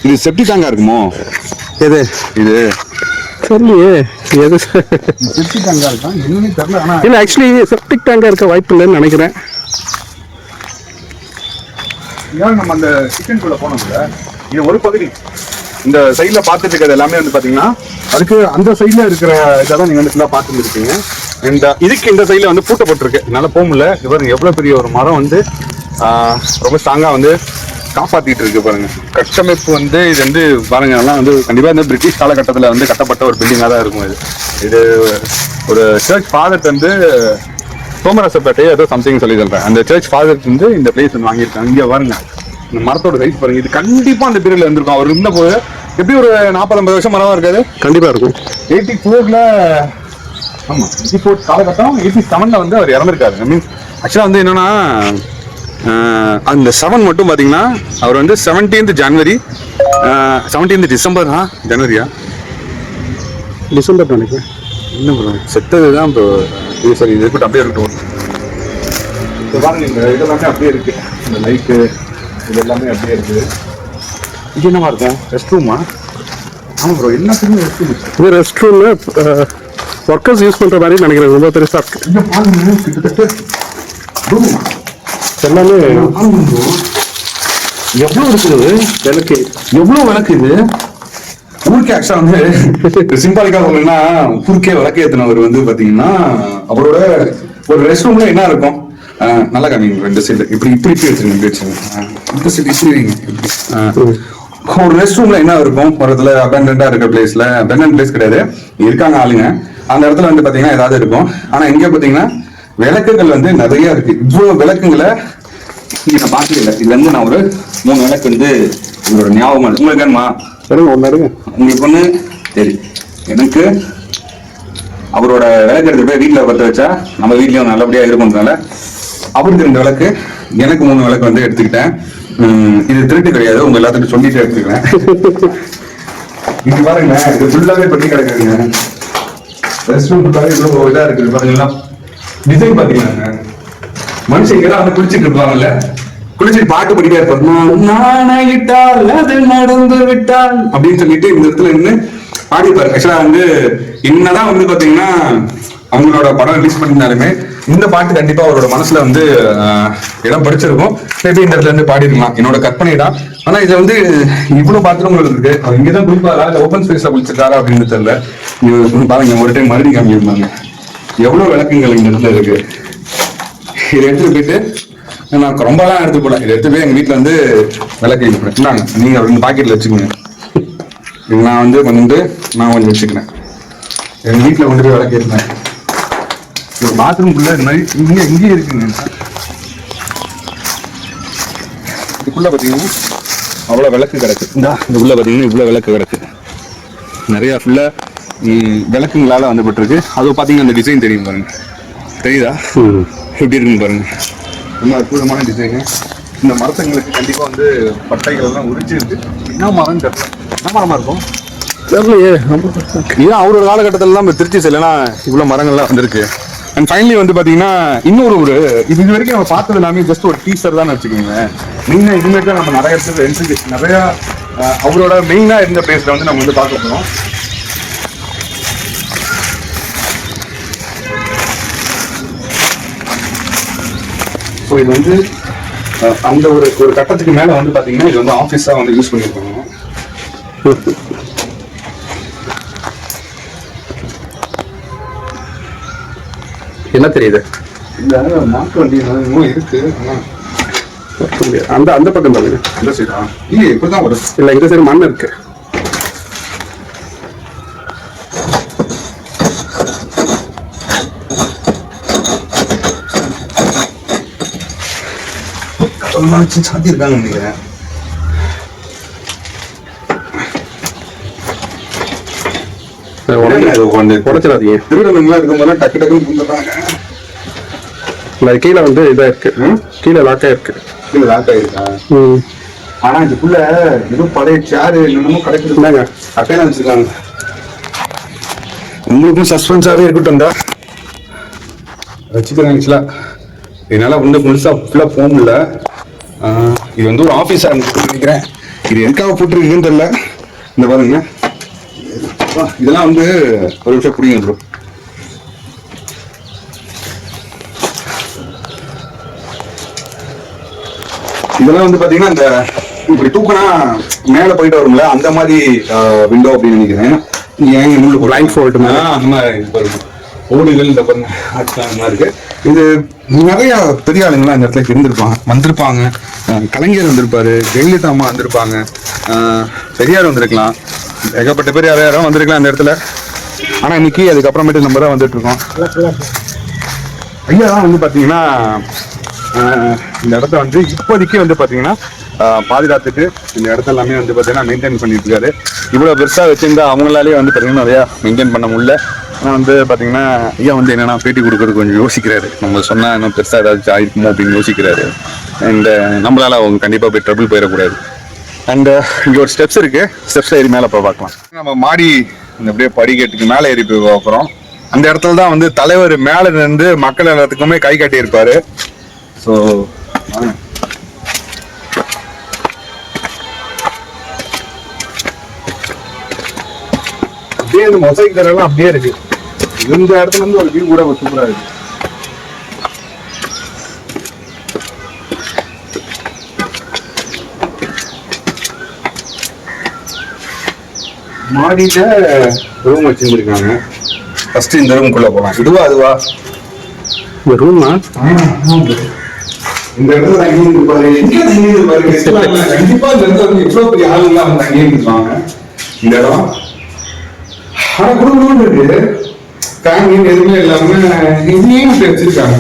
இது செப்டி டேங்கா இருக்குமோ? எது இது தெரியலையே. எது செப்டி டேங்கா இருக்கா என்னன்னு தெரியல. ஆனா இல்ல ஆக்சுவலி செப்டிக் டேங்கா இருக்க வாய்ப்பு இல்லைன்னு நினைக்கிறேன். நம்ம அந்த கிச்சன் குள்ள போனோம்ல, இது ஒரு பகுதி. இந்த சைட்ல பார்த்துட்டு இருக்கிறது எல்லாமே வந்து பாத்தீங்கன்னா அதுக்கு அந்த சைட்ல இருக்கிற இதான் நீங்க வந்து ஃபுல்லா பார்த்துட்டு இருக்கீங்க. இதுக்கு இந்த சைட்ல வந்து பூட்டப்பட்டிருக்கு, என்னால போக முடியல. இவருங்க எவ்வளவு பெரிய ஒரு மரம் வந்து ரொம்ப ஸ்ட்ராங்கா வந்து காப்பாத்திட்டு இருக்கு பாருங்க. கட்டமைப்பு வந்து இது வந்து பாருங்க எல்லாம் வந்து கண்டிப்பா இந்த பிரிட்டிஷ் காலகட்டத்தில் வந்து கட்டப்பட்ட ஒரு பில்டிங்கா தான் இருக்கும். இது ஒரு சர்ச் ஃபாதர் வந்து சோமரசப்பேட்டை ஏதோ சம்திங் சொல்லி சொல்றேன். அந்த சர்ச் ஃபாதர் வந்து இந்த பிளேஸ் வந்து வாங்கியிருக்காங்க. இங்க பாருங்க இந்த மரத்தோட சைஸ் பாருங்க. இது கண்டிப்பா அந்த பீரியட்ல இருந்திருக்கும். அவர் இருந்த போது எப்படி ஒரு 40-50 வருஷம் மரமா இருக்காது. கண்டிப்பா இருக்கும். 84ல ஆமா 84 காலகட்டம் 87ல வந்து அவர் இறந்திருக்காரு. மீன்ஸ் ஆக்சுவலா வந்து என்னன்னா அந்த 7 மட்டும் பாத்தீங்கன்னா அவர் வந்து 17th ஜனவரி 17th டிசம்பர் ஜனவரியா டிசம்பர் நினைக்கிறேன். என்ன ப்ரோ செத்ததுதான் ப்ரோ. இது சரி இது இருக்கட்டும், அப்படியே இருக்கட்டும். இப்போ பாருங்க இந்த இதெல்லாமே அப்படியே இருக்கு. இந்த லைட்டு இது எல்லாமே அப்படியே இருக்குது. இது என்னவா இருக்கும்? ரெஸ்ட் ரூமா? ஆமா ப்ரோ எல்லாத்துக்குமே ரெஸ்ட் ரூம். இது ரெஸ்ட் ரூம்ல ஒர்க்கர்ஸ் யூஸ் பண்ற மாதிரி நினைக்கிறேன். ரொம்ப பெருசா இருக்கு. இந்த பாருங்க கிட்டத்தட்ட எல்லாமே எவ்வளவு இருக்குது விளக்கு. எவ்வளவு விளக்கு இது ஊருக்கே. ஆக்சுவலா வந்து சிம்பாலிக்கா சொல்லணும்னா ஊருக்கே விளக்கு ஏத்தினவர் வந்து பாத்தீங்கன்னா அவரோட ஒரு ரெஸ்ட் ரூம்ல என்ன இருக்கும். நல்லா காமிங்க ரெண்டு சைடு இப்படி இப்படி இப்படி வச்சிருங்க. இப்படி வச்சுருங்க. இந்த சைடு இப்படி வைங்க. ஒரு ரெஸ்ட் ரூம்ல என்ன இருக்கும், ஒரு இடத்துல அபேண்டன்டா இருக்க பிளேஸ்ல, அபேண்டன்ட் பிளேஸ் கிடையாது, இருக்காங்க ஆளுங்க, அந்த இடத்துல வந்து பாத்தீங்கன்னா ஏதாவது இருக்கும். ஆனா இங்க பாத்தீங்கன்னா விளக்குகள் வந்து நிறைய இருக்கு. இவ்வளவு விளக்குங்களை இங்க நான் பார்த்தது இல்லை. இதுல இருந்து நான் ஒரு 3 விளக்கு வந்து உங்களோட ஞாபகம் உங்களுக்கு வேணுமா? சரிங்க ஒன்னு உங்களுக்கு ஒண்ணு சரி. எனக்கு அவரோட விளக்கு எடுத்து போய் வீட்டுல பற்ற வச்சா நம்ம வீட்லயும் நல்லபடியா இருக்கும்னால அவருக்கு 2 விளக்கு, எனக்கு 3 விளக்கு வந்து எடுத்துக்கிட்டேன். இது திருட்டு கிடையாது, உங்க எல்லாத்துக்கும் சொல்லிட்டு எடுத்துக்கிறேன். இங்க பாருங்க இது ஃபுல்லாவே பண்ணி கிடக்குதுங்க. ரெஸ்ட் ரூம் ஃபுல்லாவே இவ்வளவு இதா இருக்குது பாருங்களா. டிசைன் பாத்தீங்கன்னா மனுஷங்க எல்லாம் வந்து குளிச்சுட்டு இருப்பாங்கல்ல, குளிச்சுட்டு பாட்டு படிக்கிட்டே இருப்பாங்க. நானாகிட்டால் அது நடந்து விட்டால் அப்படின்னு சொல்லிட்டு இந்த இடத்துல இருந்து பாடிப்பாரு. ஆக்சுவலா வந்து என்னதான் வந்து பாத்தீங்கன்னா அவங்களோட படம் ரிலீஸ் பண்ணிருந்தாலுமே இந்த பாட்டு கண்டிப்பா அவரோட மனசுல வந்து இடம் படிச்சிருக்கும். மேபி இந்த இடத்துல இருந்து பாடிருக்கலாம். என்னோட கற்பனை தான். ஆனா இதுல வந்து இவ்வளவு பாத்ரூம்கள் இருக்கு. அவர் இங்கதான் குளிப்பாரா இல்ல ஓப்பன் ஸ்பேஸ்ல குளிச்சிருக்காரா அப்படின்னு தெரியல. இங்க பாருங்க, ஒரு டைம் மறுபடியும் காமிச்சிருந்தாங்க எவ்வளவு விளக்குங்கள் இந்த இடத்துல இருக்கு. இதை எடுத்துட்டு போயிட்டு நான் ரொம்பலாம் எடுத்து போல, இதை எடுத்து போய் எங்க வீட்டுல வந்து விளக்கு இன்னாங்க, நீங்க 2 பாக்கெட்ல வச்சுக்கோங்க. இது நான் வந்து கொஞ்சம் வச்சுக்கிறேன். எங்க வீட்டுல கொண்டு போய் விளக்கு ஏற்றினேன். ஒரு பாத்ரூம்குள்ள இந்த மாதிரி இங்கே இருக்குங்க. இதுக்குள்ள பாத்தீங்கன்னா அவ்வளவு விளக்கு கிடக்கு. இதுக்குள்ள பாத்தீங்கன்னா இவ்வளவு விளக்கு கிடக்கு. நிறைய ஃபுல்லா விளக்குங்களால வந்து பட்டிருக்கு. அது பாத்தீங்கன்னா அந்த டிசைன் தெரியும் பாருங்க, தெரியுதா எப்படி இருக்குன்னு பாருங்க. ரொம்ப அற்புதமான டிசைனு. இந்த மரத்துங்களுக்கு கண்டிப்பா வந்து பட்டைகள் எல்லாம் உரிச்சு இருக்கு. என்ன மரம் தெரியல, என்ன மரமா இருக்கும் ஏன் அவரோட காலகட்டத்தில் தான் திருச்சி செல்லனா இவ்வளவு மரங்கள்லாம் வந்திருக்கு. அண்ட் ஃபைனலி வந்து பாத்தீங்கன்னா இன்னொரு இது வரைக்கும் நம்ம பார்த்தது எல்லாமே ஜஸ்ட் ஒரு டீசர் தான் வச்சுக்கோங்க. மெயினா இதுமாரி தான் நம்ம நிறைய இடத்துல நிறைய அவரோட மெயினா இருந்த பிளேஸ்ல வந்து நம்ம வந்து பார்க்க போறோம். ஸோ இது வந்து அந்த ஒரு கட்டத்துக்கு மேல வந்து பாத்தீங்கன்னா இது வந்து ஆஃபீஸா வந்து யூஸ் பண்ணிருக்காங்க. என்ன தெரியுது? இந்த மாட்டு வண்டி இன்னும் இருக்கு. அந்த பக்கம் பாருங்க. இந்த சைடா? இல்லையே, இப்பதான் வரும். இல்ல, இந்த சைடு மண் இருக்கு. சாத்தி இருக்காங்க நினைக்கிறேன். குறைச்சிடாதீங்க. திருடனுங்களா இருக்கும்போது டக்கு டக்குன்னு வந்துடுறாங்க. கீழே வந்து இதா இருக்கு, கீழே லாக் ஆயிருக்கு. கீழே லாக் ஆயிருக்கா? ஆனா இதுக்குள்ள எதுவும் பழைய சேரு என்னமோ கிடைக்குதுங்க, அட்டையில வச்சிருக்காங்க. உங்களுக்கும் சஸ்பென்ஸாவே இருக்கட்டும். வச்சுக்கிறேன். ஆக்சுவலா என்னால வந்து முழுசா ஃபுல்லா போக முடியல. இது வந்து ஒரு ஆஃபீஸா நினைக்கிறேன். இது எதுக்காக போட்டுருக்குன்னு தெரியல. இந்த பாருங்க, இதெல்லாம் வந்து ஒரு நிமிஷம் புரியுங்க ப்ரோ. இதெல்லாம் வந்து பாத்தீங்கன்னா இந்த இப்படி தூக்கினா மேல போயிட்டு வரும்ல, அந்த மாதிரி விண்டோ அப்படின்னு நினைக்கிறேன். ஏன் பிளைண்ட் ஃபோல்ட் அந்த மாதிரி ஓடுகள் இந்த பாருங்க இருக்கு. இது நிறைய பெரிய ஆளுங்களாம் இந்த இடத்துல வந்திருப்பாங்க. கலைஞர் வந்திருப்பாரு, ஜெயலலிதா அம்மா வந்திருப்பாங்க, பெரியார் வந்திருக்கலாம், ஏகப்பட்ட பேர் யாரும் வந்திருக்கலாம் இந்த இடத்துல. ஆனா இன்னைக்கு அதுக்கப்புறமேட்டு நம்ம தான் வந்துட்டு இருக்கோம். ஐயா தான் வந்து பாத்தீங்கன்னா இந்த இடத்த வந்து இப்போதைக்கு வந்து பாத்தீங்கன்னா பாதுகாத்துட்டு இந்த இடத்த எல்லாமே வந்து பாத்தீங்கன்னா மெயின்டைன் பண்ணிட்டு இருக்காரு. இவ்வளவு பெருசா வச்சிருந்தா அவங்களாலே வந்து பாத்தீங்கன்னா நிறைய மெயின்டைன் பண்ண முடியல. ஆனா வந்து பாத்தீங்கன்னா ஐயா வந்து என்னன்னா பேட்டி கொடுக்கறது கொஞ்சம் யோசிக்கிறாரு. நம்ம சொன்னா இன்னும் பெருசா ஏதாச்சும் ஆயிருக்குமோ அப்படின்னு யோசிக்கிறாரு. அண்ட் நம்மளால அவங்க கண்டிப்பா போய் ட்ரபிள் போயிடக்கூடாது. அண்ட் இங்க ஒரு ஸ்டெப்ஸ் இருக்கு, ஸ்டெப்ஸ் ஏறி மேல போய் பார்க்கலாம். நம்ம மாடி இந்த அப்படியே படிக்கட்டுக்கு மேல ஏறி போய் பார்க்குறோம். அந்த இடத்துல தான் வந்து தலைவர் மேல இருந்து மக்கள் எல்லாத்துக்குமே கை காட்டி இருப்பாரு. ஸோ அப்படியே இந்த மொசைக் தரெல்லாம் அப்படியே இருக்கு. இந்த இடத்துல இருந்து ஒரு வியூ கூட சூப்பரா இருக்கு. மாடியில ரூம் வச்சிருந்திருக்காங்க. ஃபர்ஸ்ட் இந்த ரூம்குள்ள போலாம். இதுவா அதுவா? இந்த ரூமா இந்த இடத்துல தங்கியிருப்பாரு. கண்டிப்பா இந்த இடத்துல வந்து எவ்வளவு பெரிய ஆளுங்களாம் வந்து தங்கியிருப்பாங்க. இந்த இடம் ஆனா குடும்பம் இருக்கு. ஃபேமிலி எதுவுமே இல்லாம இதையும் வச்சிருக்காங்க.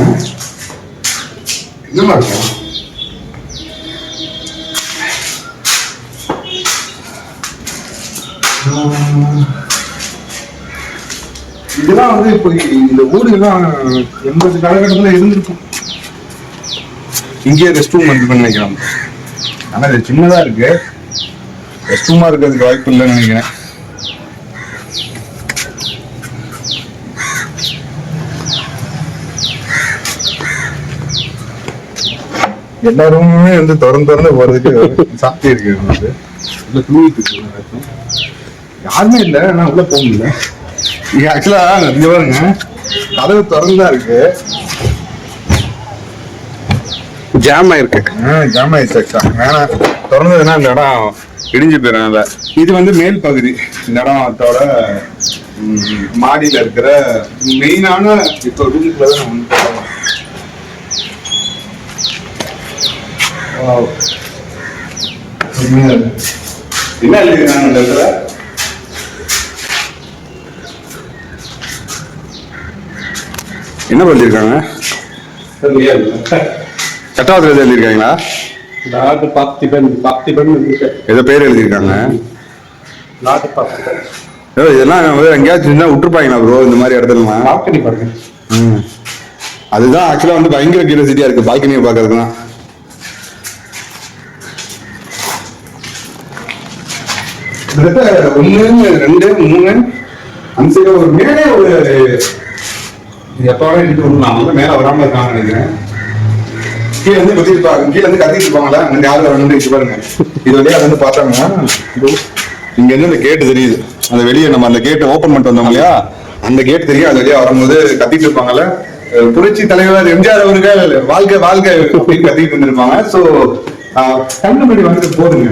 என்னமா இருக்கும்? இதெல்லாம் வந்து இப்போ இந்த ஊருலாம் 80 காலகட்டத்துல இருந்திருக்கும். இங்கே ரெஸ்ட் ரூம் வந்து நினைக்கிறோம். ஆனா இது சின்னதா இருக்கு, ரெஸ்ட் ரூமா இருக்கிறதுக்கு வாய்ப்பு இல்லைன்னு நினைக்கிறேன். எல்லா ரூமுமே வந்து திறந்து போறதுக்கு சாத்தி இருக்கு. வந்து தூங்கிட்டு இருக்கு, யாருமே இல்லை. ஆனா உள்ள போக முடியல. ஆக்சுவலா இங்க பாருங்க, கதவு திறந்துதான் இருக்கு. ஜாம் ஆயிருக்கு. ஜாம் ஆயிடுச்சு. வேணாம் திறந்ததுன்னா இந்த இடம் இடிஞ்சு போயிடும். இது வந்து மேல் பகுதி. இந்த இடத்தோட மாடியில இருக்கிற மெயினான இப்போ ரூமுக்குள்ள தான் வந்து என்ன எழுதிருக்காங்க இந்த இடத்துல? என்ன பண்ணிருக்காங்க? சட்டவாசல் எழுதியிருக்காங்களா? ஏதோ பேர் எழுதியிருக்காங்க. இதெல்லாம் எங்கேயாச்சும் விட்டுருப்பாங்களா ப்ரோ இந்த மாதிரி இடத்துல? அதுதான் ஆக்சுவலா வந்து பயங்கர கியூரியாசிட்டியா இருக்கு பால்கனியை பாக்குறதுலாம். ஒண்ணு 2 3 5 ஒரு மேலே ஒரு எப்பவே இருக்கு மேல வராம இருக்காங்க நினைக்கிறேன். கீழே வந்து கத்திருப்பாங்க, கீழே வந்து கத்திட்டு இருப்பாங்களா அங்க யாரும் வந்து பாருங்க. இது வழியா வந்து பார்த்தாங்கன்னா இங்க இருந்து அந்த கேட்டு தெரியுது. அந்த வெளியே நம்ம அந்த கேட்டை ஓபன் பண்ணிட்டு வந்தோம் இல்லையா, அந்த கேட் தெரியும். அது வழியா வரும்போது கத்திட்டு இருப்பாங்கல்ல, புரட்சி தலைவர் எம்ஜிஆர் அவர்கள் வாழ்க்கை வாழ்க்கை அப்படின்னு கத்திட்டு இருந்திருப்பாங்க. சோ கண்ணுபடி வந்து போதுங்க.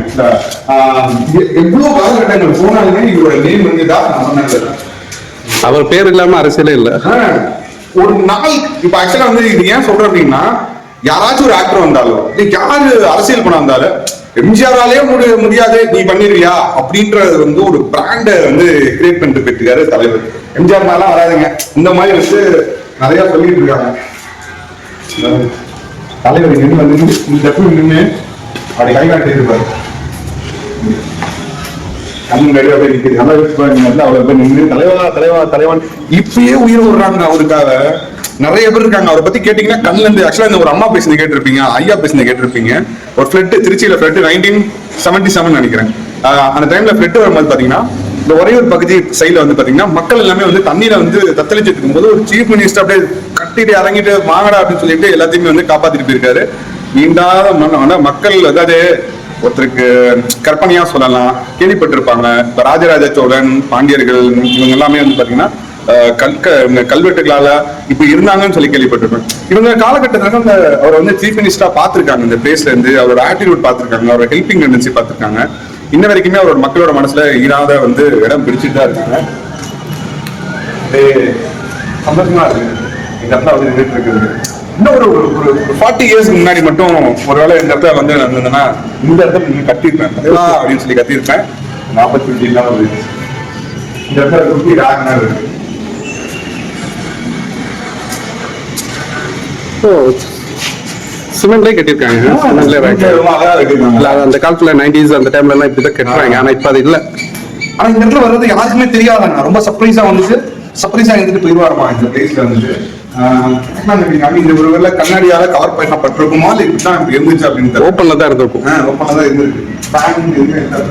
எவ்வளவு காலகட்டங்கள் போனாலுமே இவரோட நேம் வந்துதான் நான் சொன்னேன். அவர் பேர் இல்லாம அரசியலே இல்ல. ஒரு நாள் இப்ப ஆக்சுவலா வந்து இது ஏன் சொல்றேன் அப்படின்னா, யாராச்சும் ஒரு ஆக்டர் வந்தாலும் யாரு அரசியல் பண்ண வந்தாலும் எம்ஜிஆராலே முடியாது நீ பண்ணிருவியா அப்படின்றது வந்து ஒரு பிராண்ட வந்து கிரியேட் பண்ணிட்டு போயிட்டு தலைவர். எம்ஜிஆர் மேலாம் வராதுங்க இந்த மாதிரி வந்து நிறைய சொல்லிட்டு இருக்காங்க. தலைவர் இங்க வந்து இந்த நின்று அப்படி கை காட்டி இருப்பாரு. கண்ணு நிறைய பேர் நிற்கிறது நல்லா யோசிப்பாங்க. அவ்வளவு பேர் நின்று தலைவா தலைவா தலைவான் இப்பயே உயிர் விடுறாங்க அவருக்காக. நிறைய பேர் இருக்காங்க. அவரை பத்தி கேட்டீங்கன்னா கண்ணுல இருந்து ஆக்சுவலா இந்த ஒரு அம்மா பேசுனது கேட்டிருப்பீங்க, ஐயா பேசுனது கேட்டிருப்பீங்க. ஒரு ஃபிளட் திருச்சியில ஃபிளட் 1977 நினைக்கிறேன். அந்த டைம்ல ஃபிளட் வரும்போது பாத்தீங்கன்னா இந்த ஒரே ஒரு பகுதி சைட்ல வந்து பாத்தீங்கன்னா மக்கள் எல்லாமே வந்து தண்ணியில வந்து தத்தளிச்சிட்டு இருக்கும்போது ஒரு சீஃப் மினிஸ்டர் அப்படியே கட்டிட்டு இறங்கிட்டு வாங்கடா அப்படின்னு சொல்லிட்டு எல்லாத்தையுமே வந்து காப்பாத்திட்டு போயிருக்காரு. நீண்டாத மண்ண மக்கள் அதாவது ஒருத்தருக்கு கற்பனையா சொல்லலாம், கேள்விப்பட்டிருப்பாங்க. இப்ப ராஜராஜ சோழன், பாண்டியர்கள் இவங்க எல்லாமே வந்து பாத்தீங்கன்னா கல்வெட்டுகளால இப்ப இருந்தாங்கன்னு சொல்லி கேள்விப்பட்டிருப்பேன். இவங்க காலகட்டத்துல அவரை வந்து சீஃப் மினிஸ்டரா பாத்துருக்காங்க. இந்த பிளேஸ்ல இருந்து அவரோட ஆட்டிடியூட் பாத்துருக்காங்க, அவரோட ஹெல்பிங் டெண்டன்சி பாத்துருக்காங்க. இன்ன வரைக்குமே அவரோட மக்களோட மனசுல ஈராத வந்து இடம் பிடிச்சிட்டு தான் இருக்காங்க. சந்தோஷமா இருக்கு இந்த இடத்துல வந்து நின்றுட்டு இருக்குது. இன்னும் ஒரு 40 இயர்ஸ் முன்னாடி மட்டும் ஒருவேளை இந்த இடத்துல வந்து நடந்ததுன்னா இந்த இடத்துல நீங்க கட்டிருப்பேன் அப்படின்னு சொல்லி கட்டியிருப்பேன். 45 இல்லாம இந்த இடத்துல குட்டி ராகனா இருக்கு. சிமெண்ட்லயே கட்டிருக்காங்க. அந்த காலத்துல 90s அந்த டைம்ல எல்லாம் இப்படிதான் கட்டுறாங்க. ஆனா இப்ப அது இல்ல. ஆனா இந்த இடத்துல வர்றது யாருக்குமே தெரியாதாங்க. ரொம்ப சர்ப்ரைஸா வந்துச்சு. சர்ப்ரைஸா இருந்துட்டு போயிடுவாருமா இந்த பிளேஸ்ல வந்துட்டு. இந்த ஒரு வேலை கண்ணாடியால கவர் பண்ணப்பட்டிருக்குமா இல்ல இப்படிதான் இப்படி இருந்துச்சு அப்படின்னு ஓப்பன்ல தான் இருந்திருக்கும். ஓப்பன்ல தான் இருந்திருக்கு. ஃபேன் எதுவுமே இருக்காங்க.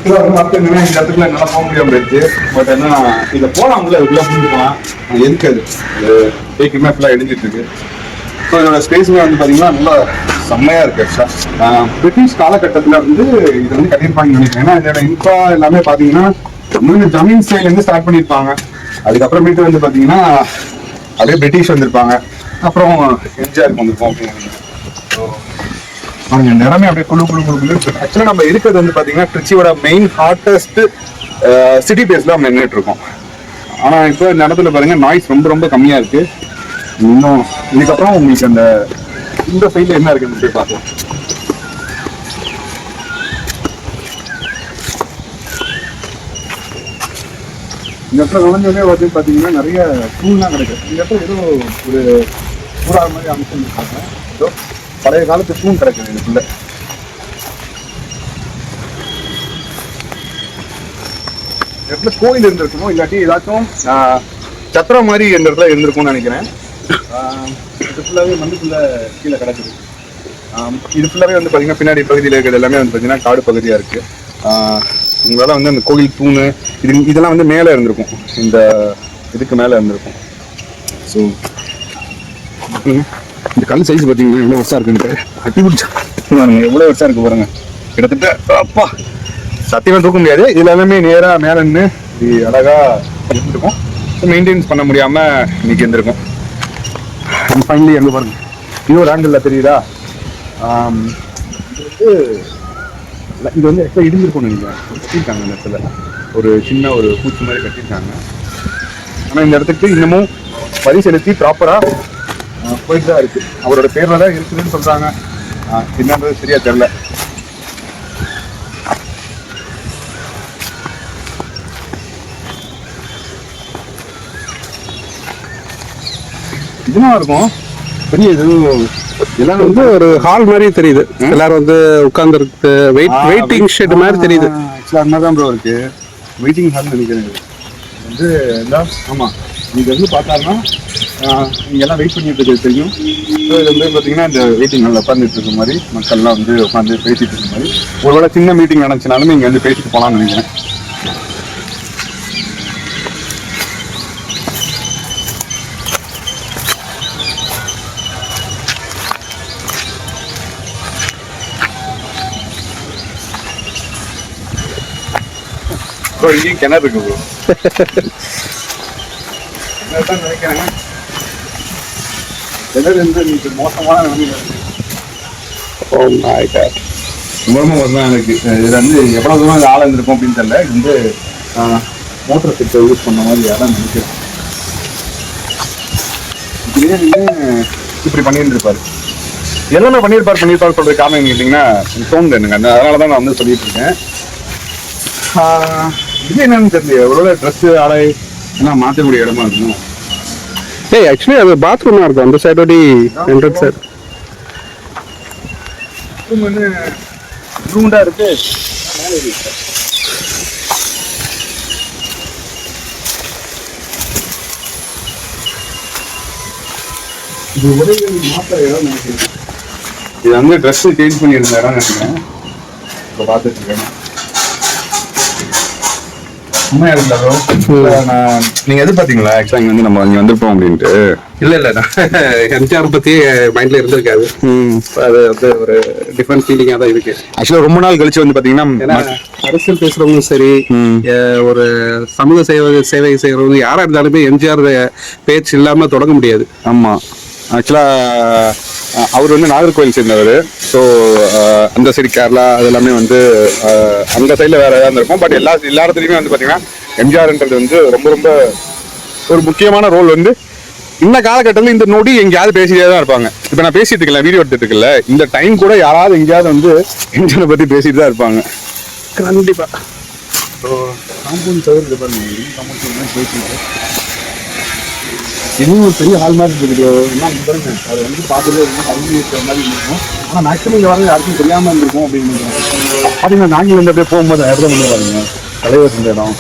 இந்த இடத்துல இந்த இடத்துல நல்லா போக முடியாம போயிடுச்சு. பட் என்ன இதை போலாம்ல உள்ள புரிஞ்சுக்கலாம். எதுக்கு அது ஏற்கனவே ஃபுல்லா எழுதிட்டு இருக்கு. ஸோ இதோட ஸ்பேஸுமே வந்து பார்த்தீங்கன்னா நல்லா செம்மையா இருக்கு. பிரிட்டிஷ் காலகட்டத்தில் வந்து இது வந்து கட்டியிருப்பாங்கன்னு நினைக்கிறேன். ஏன்னா இதோட இன்ஃபா எல்லாமே பார்த்தீங்கன்னா ஜமீன் ஸ்டைலேருந்து ஸ்டார்ட் பண்ணியிருப்பாங்க. அதுக்கப்புறமேட்டு வந்து பார்த்தீங்கன்னா அப்படியே பிரிட்டிஷ் வந்திருப்பாங்க. அப்புறம் எம்ஜிஆருக்கு வந்திருப்போம் அப்படின்னு. நிறமே அப்படியே குழு குழு குழு குழு. ஆக்சுவலா நம்ம இருக்கிறது வந்து பாத்தீங்கன்னா திருச்சியோட மெயின் ஹார்டஸ்ட் சிட்டி பிளேஸ்ல நம்ம நின்றுட்டு இருக்கோம். ஆனா இப்போ இந்த இடத்துல பாருங்க நாய்ஸ் ரொம்ப ரொம்ப கம்மியா இருக்கு. இன்னும் இதுக்கப்புறம் உங்களுக்கு அந்த இந்த சைட்ல என்ன இருக்குன்னு போய் பார்க்கலாம். இந்த இடத்துல நுழைஞ்சோடனே வந்து பாத்தீங்கன்னா நிறைய தூள்லாம் கிடைக்கும். இந்த இடத்துல ஏதோ ஒரு பூரா மாதிரி அமைச்சிருக்காங்க. ஏதோ பழைய காலத்து தூண் கிடைக்குது இதுக்குள்ள. இடத்துல கோயில் இருந்திருக்கணும், இல்லாட்டி ஏதாச்சும் சத்திரம் மாதிரி இந்த இடத்துல இருந்திருக்கும்னு நினைக்கிறேன். இது ஃபுல்லாவே மண்ணுக்குள்ள கீழே கிடக்குது. இது ஃபுல்லாவே வந்து பார்த்தீங்கன்னா பின்னாடி பகுதியில் இருக்கிறது எல்லாமே வந்து பார்த்தீங்கன்னா காடு பகுதியாக இருக்கு. உங்களால் வந்து அந்த கோயில் தூணு இதெல்லாம் வந்து மேலே இருந்திருக்கும், இந்த இதுக்கு மேலே இருந்திருக்கும். ஸோ இந்த கல் சைஸ் பார்த்தீங்கன்னா எவ்வளோ வருஷம் இருக்குன்ட்டு கட்டி பிடிச்சா எவ்வளோ வருஷம் இருக்கு பாருங்க. கிட்டத்தட்ட அப்பா சத்தியமாக தூக்க முடியாது. இதுல எல்லாமே நேராக மேலே நின்று அழகா இருந்திருக்கும். மெயின்டைன்ஸ் பண்ண முடியாமல் இன்னைக்கு இருந்திருக்கும். ஃபைனலி எங்கே பாருங்க, இன்னொரு ஆங்கிளில் தெரியுதா? இது வந்து எக்ஸ்ட்ரா இடிஞ்சிருக்கும் நீங்கள் கட்டியிருக்காங்க இந்த இடத்துல, ஒரு சின்ன ஒரு பூச்சி மாதிரி கட்டியிருக்காங்க. ஆனால் இந்த இடத்துக்கு இன்னமும் வரி செலுத்தி ப்ராப்பராக போயிட்டு தான் இருக்குது. அவரோட பேரில் தான் இருக்குதுன்னு சொல்கிறாங்க, என்னன்றது சரியா தெரியல. இதுனா இருக்கும் பெரிய இது எல்லாம் வந்து ஒரு ஹால் மாதிரி தெரியுது. எல்லாரும் வந்து உட்கார்ந்துருக்கு வெயிட்டிங் ஷெட் மாதிரி தெரியுது. ஆக்சுவலாக அந்த மாதிரி தான் ப்ரோ இருக்கு, வெயிட்டிங் ஹால்னு நினைக்கிறேன். இது வந்து எல்லாம் ஆமாம், இது வந்து பார்த்தாருன்னா இங்கே எல்லாம் வெயிட் பண்ணிட்டு இருக்கிறது தெரியும். ஸோ இது வந்து பார்த்தீங்கன்னா இந்த வெயிட்டிங் ஹாலில் உட்காந்துட்டு இருக்க மாதிரி மக்கள்லாம் வந்து உட்காந்து பேசிட்டு இருக்க மாதிரி, ஒருவேளை சின்ன மீட்டிங் நினச்சினாலுமே இங்கே வந்து பேசிட்டு போகலான்னு நினைக்கிறேன். ப்ரோ இங்கேயும் கிணறு இருக்கு ப்ரோ. என்னதான் நினைக்கிறேன், கிணறு வந்து இன்னைக்கு மோசமான நிலைமையில இருக்கு. ரொம்ப மோசமாக எனக்கு இது வந்து எவ்வளோ தூரம் இது ஆள் இருந்திருக்கும் அப்படின்னு தெரியல. இது வந்து மோட்டர் செட்டை யூஸ் பண்ண மாதிரி யாரும் நினைக்கிறேன். இப்படியே இப்படி பண்ணியிருந்திருப்பாரு, எல்லாமே பண்ணியிருப்பார் சொல்றது காரணம் என்ன கேட்டிங்கன்னா தோணுது எனக்கு. அதனால தான் நான் வந்து சொல்லிட்டு இருக்கேன். இது என்னன்னு தெரியல, எவ்வளோ ட்ரெஸ் ஆடை எல்லாம் மாற்றக்கூடிய இடமா இருக்கும். ஏய் ஆக்சுவலி அது பாத்ரூமா இருக்கும் அந்த சைடோடி என்ட்ரன்ஸ் சைடு. ரூம் வந்து ரூண்டா இருக்கு. இது ஒரே மாத்திர இடம் நினைக்கிறேன். இது வந்து ட்ரெஸ் சேஞ்ச் பண்ணியிருந்த இடம் நினைக்கிறேன். இப்போ பார்த்துட்டு இருக்கேன். உண்மையா இருக்குல்ல ப்ரோ? நீங்க எது பாத்தீங்களா ஆக்சுவலா இங்க வந்து நம்ம இங்க வந்திருப்போம் அப்படின்ட்டு? இல்ல எம்ஜிஆர் பத்தி மைண்ட்ல இருந்திருக்காது. அது வந்து ஒரு டிஃபரெண்ட் ஃபீலிங்கா தான் இருக்கு. ஆக்சுவலா ரொம்ப நாள் கழிச்சு வந்து பாத்தீங்கன்னா அரசியல் பேசுறவங்களும் சரி, ஒரு சமூக சேவை செய்யறவங்க யாரா இருந்தாலுமே எம்ஜிஆர் பேச்சு இல்லாம தொடங்க முடியாது. ஆமா, ஆக்சுவலா அவர் வந்து நாகர்கோவில் சேர்ந்தவர். ஸோ அந்த சைடு கேரளா அது எல்லாமே வந்து அந்த சைடில் வேற ஏதாவது இருக்கும். பட் எல்லா இடத்துலையுமே வந்து பார்த்தீங்கன்னா எம்ஜிஆர்ன்றது வந்து ரொம்ப ரொம்ப ஒரு முக்கியமான ரோல் வந்து இந்த காலகட்டத்தில் இந்த நொடி எங்கேயாவது பேசிட்டே தான் இருப்பாங்க. இப்போ நான் பேசிட்டு இருக்கல, வீடியோ எடுத்துட்டு இருக்கல, இந்த டைம் கூட யாராவது எங்கேயாவது வந்து எம்ஜிஆரை பற்றி பேசிட்டு தான் இருப்பாங்க கண்டிப்பா. ஸோ காம்பவுண்ட் தவிர பேசிட்டு இன்னும் ஒரு பெரிய ஹால் மாதிரி இருக்குது. என்ன பாருங்க, அது வந்து பார்த்துட்டு ரொம்ப கல்வி இருக்கிற மாதிரி இருக்கும். ஆனால் மேக்ஸிமம் இங்கே வரது யாருக்கும் தெரியாமல் இருந்திருக்கும் அப்படின்னு பார்த்தீங்கன்னா நாங்கள் வந்து அப்படியே போகும்போது இடத்துல வந்து பாருங்க தலைவர் இந்த இடம்.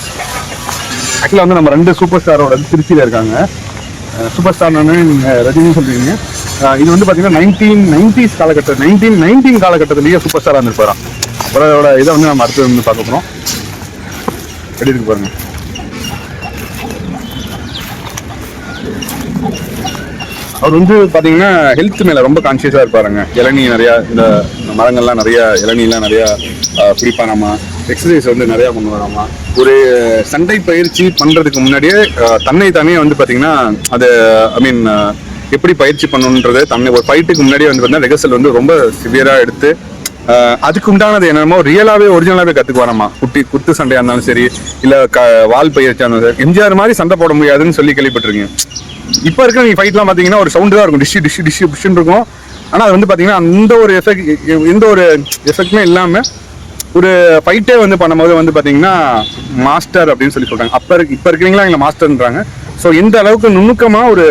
ஆக்சுவலாக வந்து நம்ம 2 சூப்பர் ஸ்டாரோட திருச்சியில் இருக்காங்க. சூப்பர் ஸ்டார்னு நீங்கள் ரஜினி சொல்றீங்க. இது வந்து பார்த்தீங்கன்னா 1990s காலகட்டம் 1919 காலகட்டத்திலேயே சூப்பர் ஸ்டாராக இருந்திருப்பாராம். அவரோட இதை வந்து நம்ம அடுத்து வந்து பார்க்க போகிறோம். எப்படி இருக்கு பாருங்க. அவர் வந்து பார்த்தீங்கன்னா ஹெல்த் மேலே ரொம்ப கான்சியஸாக இருப்பாருங்க. இளநீ நிறையா, இந்த மரங்கள்லாம் நிறையா இளநீலாம் நிறையா பிடிப்பாராமா. எக்ஸசைஸ் வந்து நிறையா கொண்டு வராமா. ஒரு சண்டை பயிற்சி பண்ணுறதுக்கு முன்னாடியே தன்னை வந்து பார்த்தீங்கன்னா அது எப்படி பயிற்சி பண்ணணுன்றது தன்னை ஒரு ஃபைட்டுக்கு முன்னாடியே வந்து பார்த்தீங்கன்னா ரெகர்சல் வந்து ரொம்ப சிவியராக எடுத்து அதுக்கு உண்டானது என்னமோ ரியலாகவே ஒரிஜினலாகவே கற்றுக்குவாராமா. குத்து சண்டையாக இருந்தாலும் சரி, இல்லை வால் பயிற்சியாக இருந்தாலும் சரி. எம்ஜிஆர் மாதிரி சண்டை போட முடியாதுன்னு சொல்லி கேள்விப்பட்டிருக்கீங்க. இப்போ இருக்க நீங்க ஃபைட்லாம் பார்த்தீங்கன்னா ஒரு சவுண்டு தான் இருக்கும், டிஷ்ஷு இருக்கும். ஆனால் அது வந்து பார்த்தீங்கன்னா அந்த ஒரு எந்த ஒரு எஃபெக்ட்மே இல்லாமல் ஒரு ஃபைட்டே வந்து பண்ணும்போது வந்து பார்த்தீங்கன்னா மாஸ்டர் அப்படின்னு சொல்லி சொல்கிறாங்க. இப்போ இருக்கிறீங்களா எங்களை மாஸ்டர்ன்றாங்க. ஸோ இந்த அளவுக்கு நுணுக்கமாக ஒரு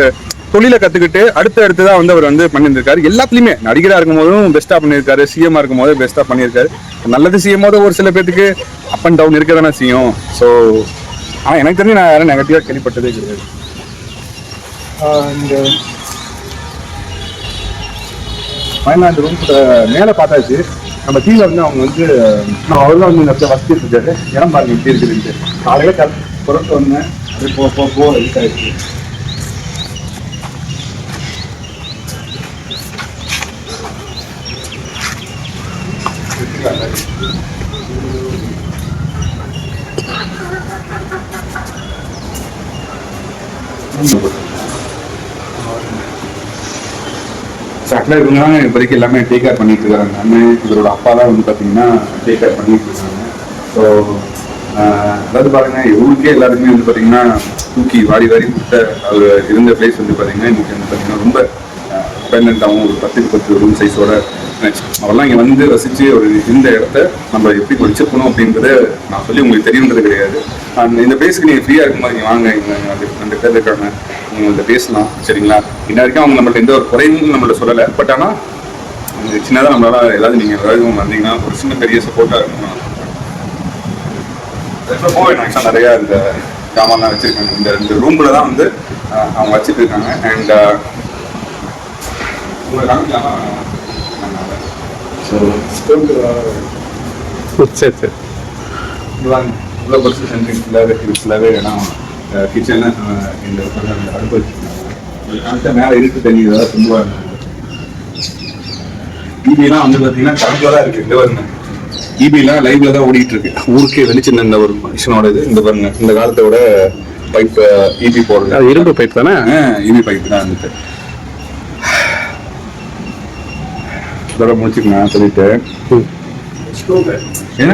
தொழிலை கற்றுக்கிட்டு அடுத்ததான் வந்து அவர் வந்து பண்ணியிருந்திருக்காரு. எல்லாத்துலேயுமே நடிகராக இருக்கும் போதும் பெஸ்ட்டாக பண்ணியிருக்காரு, சிஎம்மாக இருக்கும் போது பெஸ்ட்டாக பண்ணியிருக்காரு. நல்லது செய்யும் போது ஒரு சில பேருக்கு அப் அண்ட் டவுன் இருக்க தானே செய்யும். ஸோ ஆனால் எனக்கு தெரிஞ்சு நான் யாரும் நெகட்டிவாக கேள்விப்பட்டதே கிடையாது. இந்த ஃபைனலாக ரூம் மேலே பார்த்தாச்சு. நம்ம கீழே வந்து அவங்க வந்து அவர்தான் வந்து இந்த இடத்துல வசதி இருக்காரு. இடம் பாருங்க எப்படி இருக்குதுன்ட்டு. காலையில் புறத்து வந்தேன், அது போ ரீச் ஆயிடுச்சு. ஆக்சுவலாக இவங்க தான் இப்போதைக்கு எல்லாமே டேக் கேர் பண்ணிட்டு இருக்காங்க. அண்ணன் இவரோட அப்பா தான் வந்து பார்த்தீங்கன்னா டேக் கேர் பண்ணிட்டு இருக்காங்க. ஸோ அதாவது பாருங்க, இவருக்கே எல்லாருமே வந்து பார்த்தீங்கன்னா தூக்கி வாரி வாரி கொடுத்த அவர் இருந்த பிளேஸ் வந்து பார்த்தீங்கன்னா இன்னைக்கு வந்து பார்த்தீங்கன்னா ரொம்ப பெர்மனண்டாகவும் ஒரு 10x10 ரூம் சைஸோட அவெல்லாம் இங்கே வந்து வசித்து ஒரு இந்த இடத்த நம்ம எப்படி வச்சுக்கணும் அப்படின்றத நான் சொல்லி உங்களுக்கு தெரியுன்றது கிடையாது. இந்த பிளேஸ்க்கு நீங்கள் ஃப்ரீயாக இருக்கும்போது நீங்கள் வாங்க, இங்கே 2 பேர் இருக்காங்க, உங்கள்கிட்ட பேசலாம். சரிங்களா? இன்ன வரைக்கும் அவங்க நம்மள்ட்ட எந்த ஒரு குறையும் நம்மள்ட்ட சொல்லலை. பட் ஆனால் சின்னதாக நம்மளால ஏதாவது நீங்கள் ஏதாவது வந்தீங்கன்னா ஒரு சின்ன பெரிய சப்போர்ட்டாக இருக்கும். போவேன் ஆக்சுவலாக நிறையா இந்த ஜாமான்லாம் வச்சுருக்காங்க. இந்த ரூமில் தான் வந்து அவங்க வச்சுட்டு இருக்காங்க. அண்ட் உங்களை காமிக்கலாமா? சரி சரி. இவ்வளோ பர்சன் சென்ட்ரிங் ஃபுல்லாகவே இடம் கிச்சனில் இந்த அடுப்பு வச்சுருக்காங்க. காமிச்சா மேலே இருக்கு தண்ணி ஏதாவது சொல்லுவாங்க. டிவிலாம் வந்து பார்த்தீங்கன்னா கரண்டில் தான் இருக்குது. இந்த பாருங்க, இபிலாம் லைவ்ல தான் ஓடிட்டு இருக்கு. ஊருக்கே வெளிச்சம் இந்த ஒரு மனுஷனோட இது. இந்த பாருங்க, இந்த காலத்தோட பைப் இபி போடுறது. அது இரும்பு பைப் தானே? இபி பைப் தான் வந்துட்டு. இதோட முடிச்சுக்கணும் சொல்லிட்டு என்ன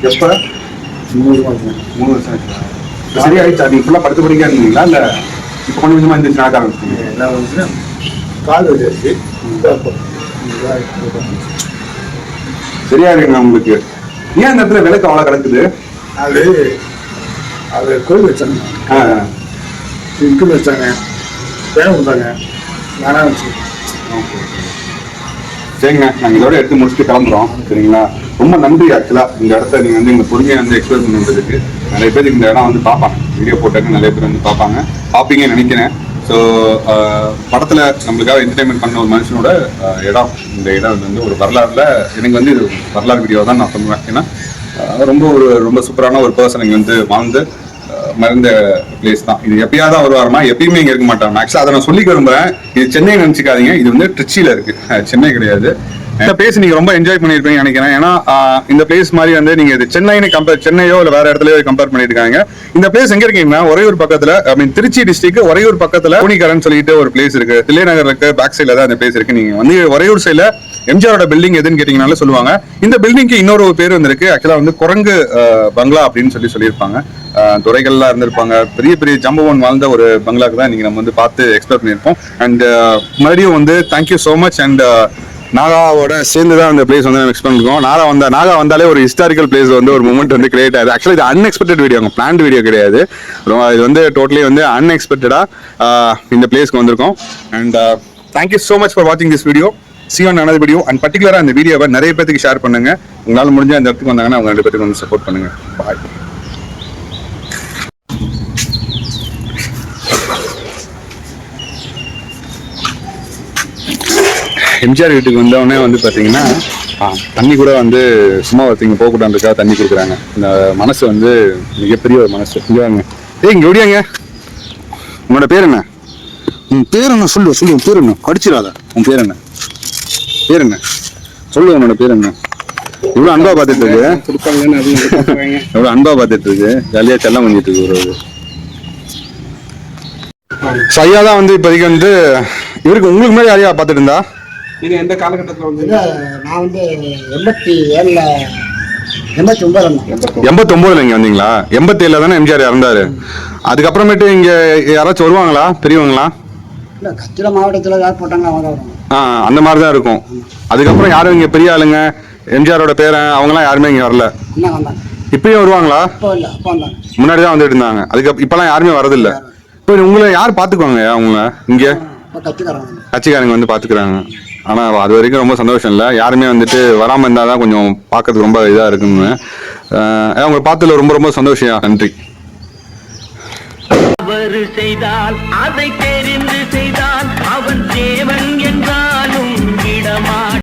எப்ப 3 வருஷம் சரியாயிடுச்சா? நீங்க ஃபுல்லா படுத்து படிக்க இருந்தீங்களா இல்ல இப்ப கொஞ்சம் கொஞ்சமா இருந்துச்சு நடக்க ஆரம்பிச்சிங்க? கால் வச்சு சரியா இருக்குங்க உங்களுக்கு. ஏன் அந்த இடத்துல விளக்கு அவ்வளவு கிடக்குது? அது கோயில் வச்சாங்க, இன்கம் வச்சாங்க, வேலை கொடுத்தாங்க, நானா வச்சு. சரிங்க, நாங்கள் இதோட எடுத்து முடிச்சுட்டு கிளம்புறோம். சரிங்களா? ரொம்ப நன்றி. ஆக்சுவலாக இந்த இடத்த நீங்கள் வந்து எங்கள் பொறுமையை வந்து எக்ஸ்பிளைன் பண்ணுறதுக்கு நிறைய பேர் இந்த இடம் வந்து பார்ப்பாங்க. வீடியோ போட்டாக்க நிறைய பேர் வந்து பார்ப்பீங்கன்னு நினைக்கிறேன். ஸோ படத்தில் நம்மளுக்காக என்டர்டைன்மெண்ட் பண்ண ஒரு மனுஷனோட இடம். இந்த இடம் வந்து ஒரு வரலாறுல எனக்கு வந்து இது வரலாறு வீடியோ தான் நான் சொல்லுவேன். ஏன்னா ரொம்ப சூப்பரான ஒரு பர்சன் இங்கே வந்து வாழ்ந்து மறந்த பிளேஸ் தான் இது. எப்பயாவது தான் வருவாருமா, எப்பயுமே இங்கே இருக்க மாட்டாங்க. ஆக்சுவலாக அதை நான் சொல்லிக்க விரும்புகிறேன். இது சென்னை நினச்சிக்காதீங்க, இது வந்து ட்ரிச்சியில் இருக்கு, சென்னை கிடையாது. இந்த பிளேஸ் நீங்க ரொம்ப என்ஜாய் பண்ணிருப்பீங்கன்னு நினைக்கிறேன். ஏன்னா இந்த பிளேஸ் மாதிரி வந்து நீங்க இது சென்னையோ இல்ல வேற இடத்துலயோ கம்பேர் பண்ணிட்டு இருக்காங்க. இந்த பிளேஸ் எங்க இருக்கீங்கன்னா உறையூர் பக்கத்துல, திருச்சி டிஸ்ட்ரிக்ட் உறையூர் பக்கத்துல கோணிக்கரன் சொல்லிட்டு ஒரு பிளேஸ் இருக்கு. தில்லைநகர் இருக்கு, பேக் சைட்ல தான் இந்த பிளேஸ் இருக்கு. நீங்க வந்து உறையூர் சைட்ல எம்ஜிஆரோட பில்டிங் எதுன்னு கேட்டீங்கன்னால சொல்லுவாங்க. இந்த பில்டிங்க்கு இன்னொரு பேர் வந்திருக்கு. ஆக்சுவலா வந்து குரங்கு பங்களா அப்படின்னு சொல்லியிருப்பாங்க. துறைகள்லாம் இருந்திருப்பாங்க. பெரிய பெரிய ஜம்பவன் வாழ்ந்த ஒரு பங்களாக்கு தான் நீங்க நம்ம வந்து பார்த்து எக்ஸ்ப்ளோர் பண்ணியிருப்போம். அண்ட் மறுபடியும் வந்து தேங்க்யூ ஸோ மச். அண்ட் நாகாவோட சேர்ந்து தான் அந்த பிளேஸ் வந்து எக்ஸ்பிளைன் பண்ணிருக்கோம். நாகா வந்தாலே ஒரு ஹிஸ்டாரிக்கல் பிளேஸ் வந்து ஒரு மூமெண்ட் வந்து கிரியேட் ஆகுது. ஆக்சுவலி இது அன்எக்ஸ்பெக்டட் வீடியோ, பிளான்ட் வீடியோ கிடையாது. இது வந்து டோட்டலி வந்து அன்எக்ஸ்பெக்டடா இந்த பிளேஸ்க்கு வந்திருக்கோம். And thank you so much for வாட்சிங் this video. See you on another video. And particularly இந்த வீடியோவை நிறைய பேருக்கு ஷேர் பண்ணுங்க. உங்களால முடிஞ்ச அந்த இடத்துக்கு வந்தாங்கன்னா அவங்க 2 பேருக்கு வந்து சப்போர்ட் பண்ணுங்க. பாய். எம்ஜிஆர் வீட்டுக்கு வந்தவொடனே வந்து பார்த்தீங்கன்னா தண்ணி கூட வந்து சும்மா ஒருத்தங்க போகக்கூடாதுக்காக தண்ணி கொடுக்குறாங்க. இந்த மனசு வந்து மிகப்பெரிய ஒரு மனசு. இங்கே வாங்க. இங்கே எப்படியாங்க? உன்னோட பேர் என்ன? உன் பேர் என்ன? சொல்லு உன் பேர் என்ன? அடிச்சிடாத. உன் பேர் என்ன? சொல்லு, உன்னோட பேர் என்ன? இவ்வளோ அன்பா பார்த்துட்டு இருக்கு, எவ்வளோ அன்பா பார்த்துட்டு இருக்கு, ஜாலியா செல்லம் பண்ணிட்டு இருக்கு. ஐயா தான் வந்து இப்போதைக்கு வந்து இவருக்கு உங்களுக்கு முன்னாடி யாரையா பார்த்துட்டு இருந்தா? நீங்க எந்த காலகட்டத்தில் வந்து? நான் வந்து 87ல 89ல இங்க வந்தீங்களா? 87ல தானே எம்ஜிஆர் இறந்தாரு. அதுக்கப்புறமேட்டு இங்க யாராச்சும் வருவாங்களா பெரியவங்களா? இல்லை, கச்சில மாவட்டத்தில் யார் போட்டாங்க அவங்க வருவாங்க. அந்த மாதிரி தான் இருக்கும். அதுக்கப்புறம் யாரும் இங்க பெரிய ஆளுங்க எம்ஜிஆரோட பேரன் அவங்கலாம் யாருமே இங்க வரல. இப்பயும் வருவாங்களா? முன்னாடி தான் வந்துட்டு இருந்தாங்க. அதுக்கு இப்பெல்லாம் யாருமே வரதில்லை. இப்போ உங்களை யார் பாத்துக்குவாங்க? அவங்க இங்க கட்சிக்காரங்க வந்து பாத்துக்கிறாங்க. ஆனா அது வரைக்கும் ரொம்ப சந்தோஷம் இல்லை. யாருமே வந்துட்டு வராம இருந்தாதான் கொஞ்சம் பார்க்கறதுக்கு ரொம்ப இதா இருக்குன்னு அவங்க பார்த்ததுல ரொம்ப ரொம்ப சந்தோஷம். நன்றி. தவறு செய்தால் அதை தெரிந்து செய்தால் அவன் தேவன் என்றாலும் விடமாட்டான்.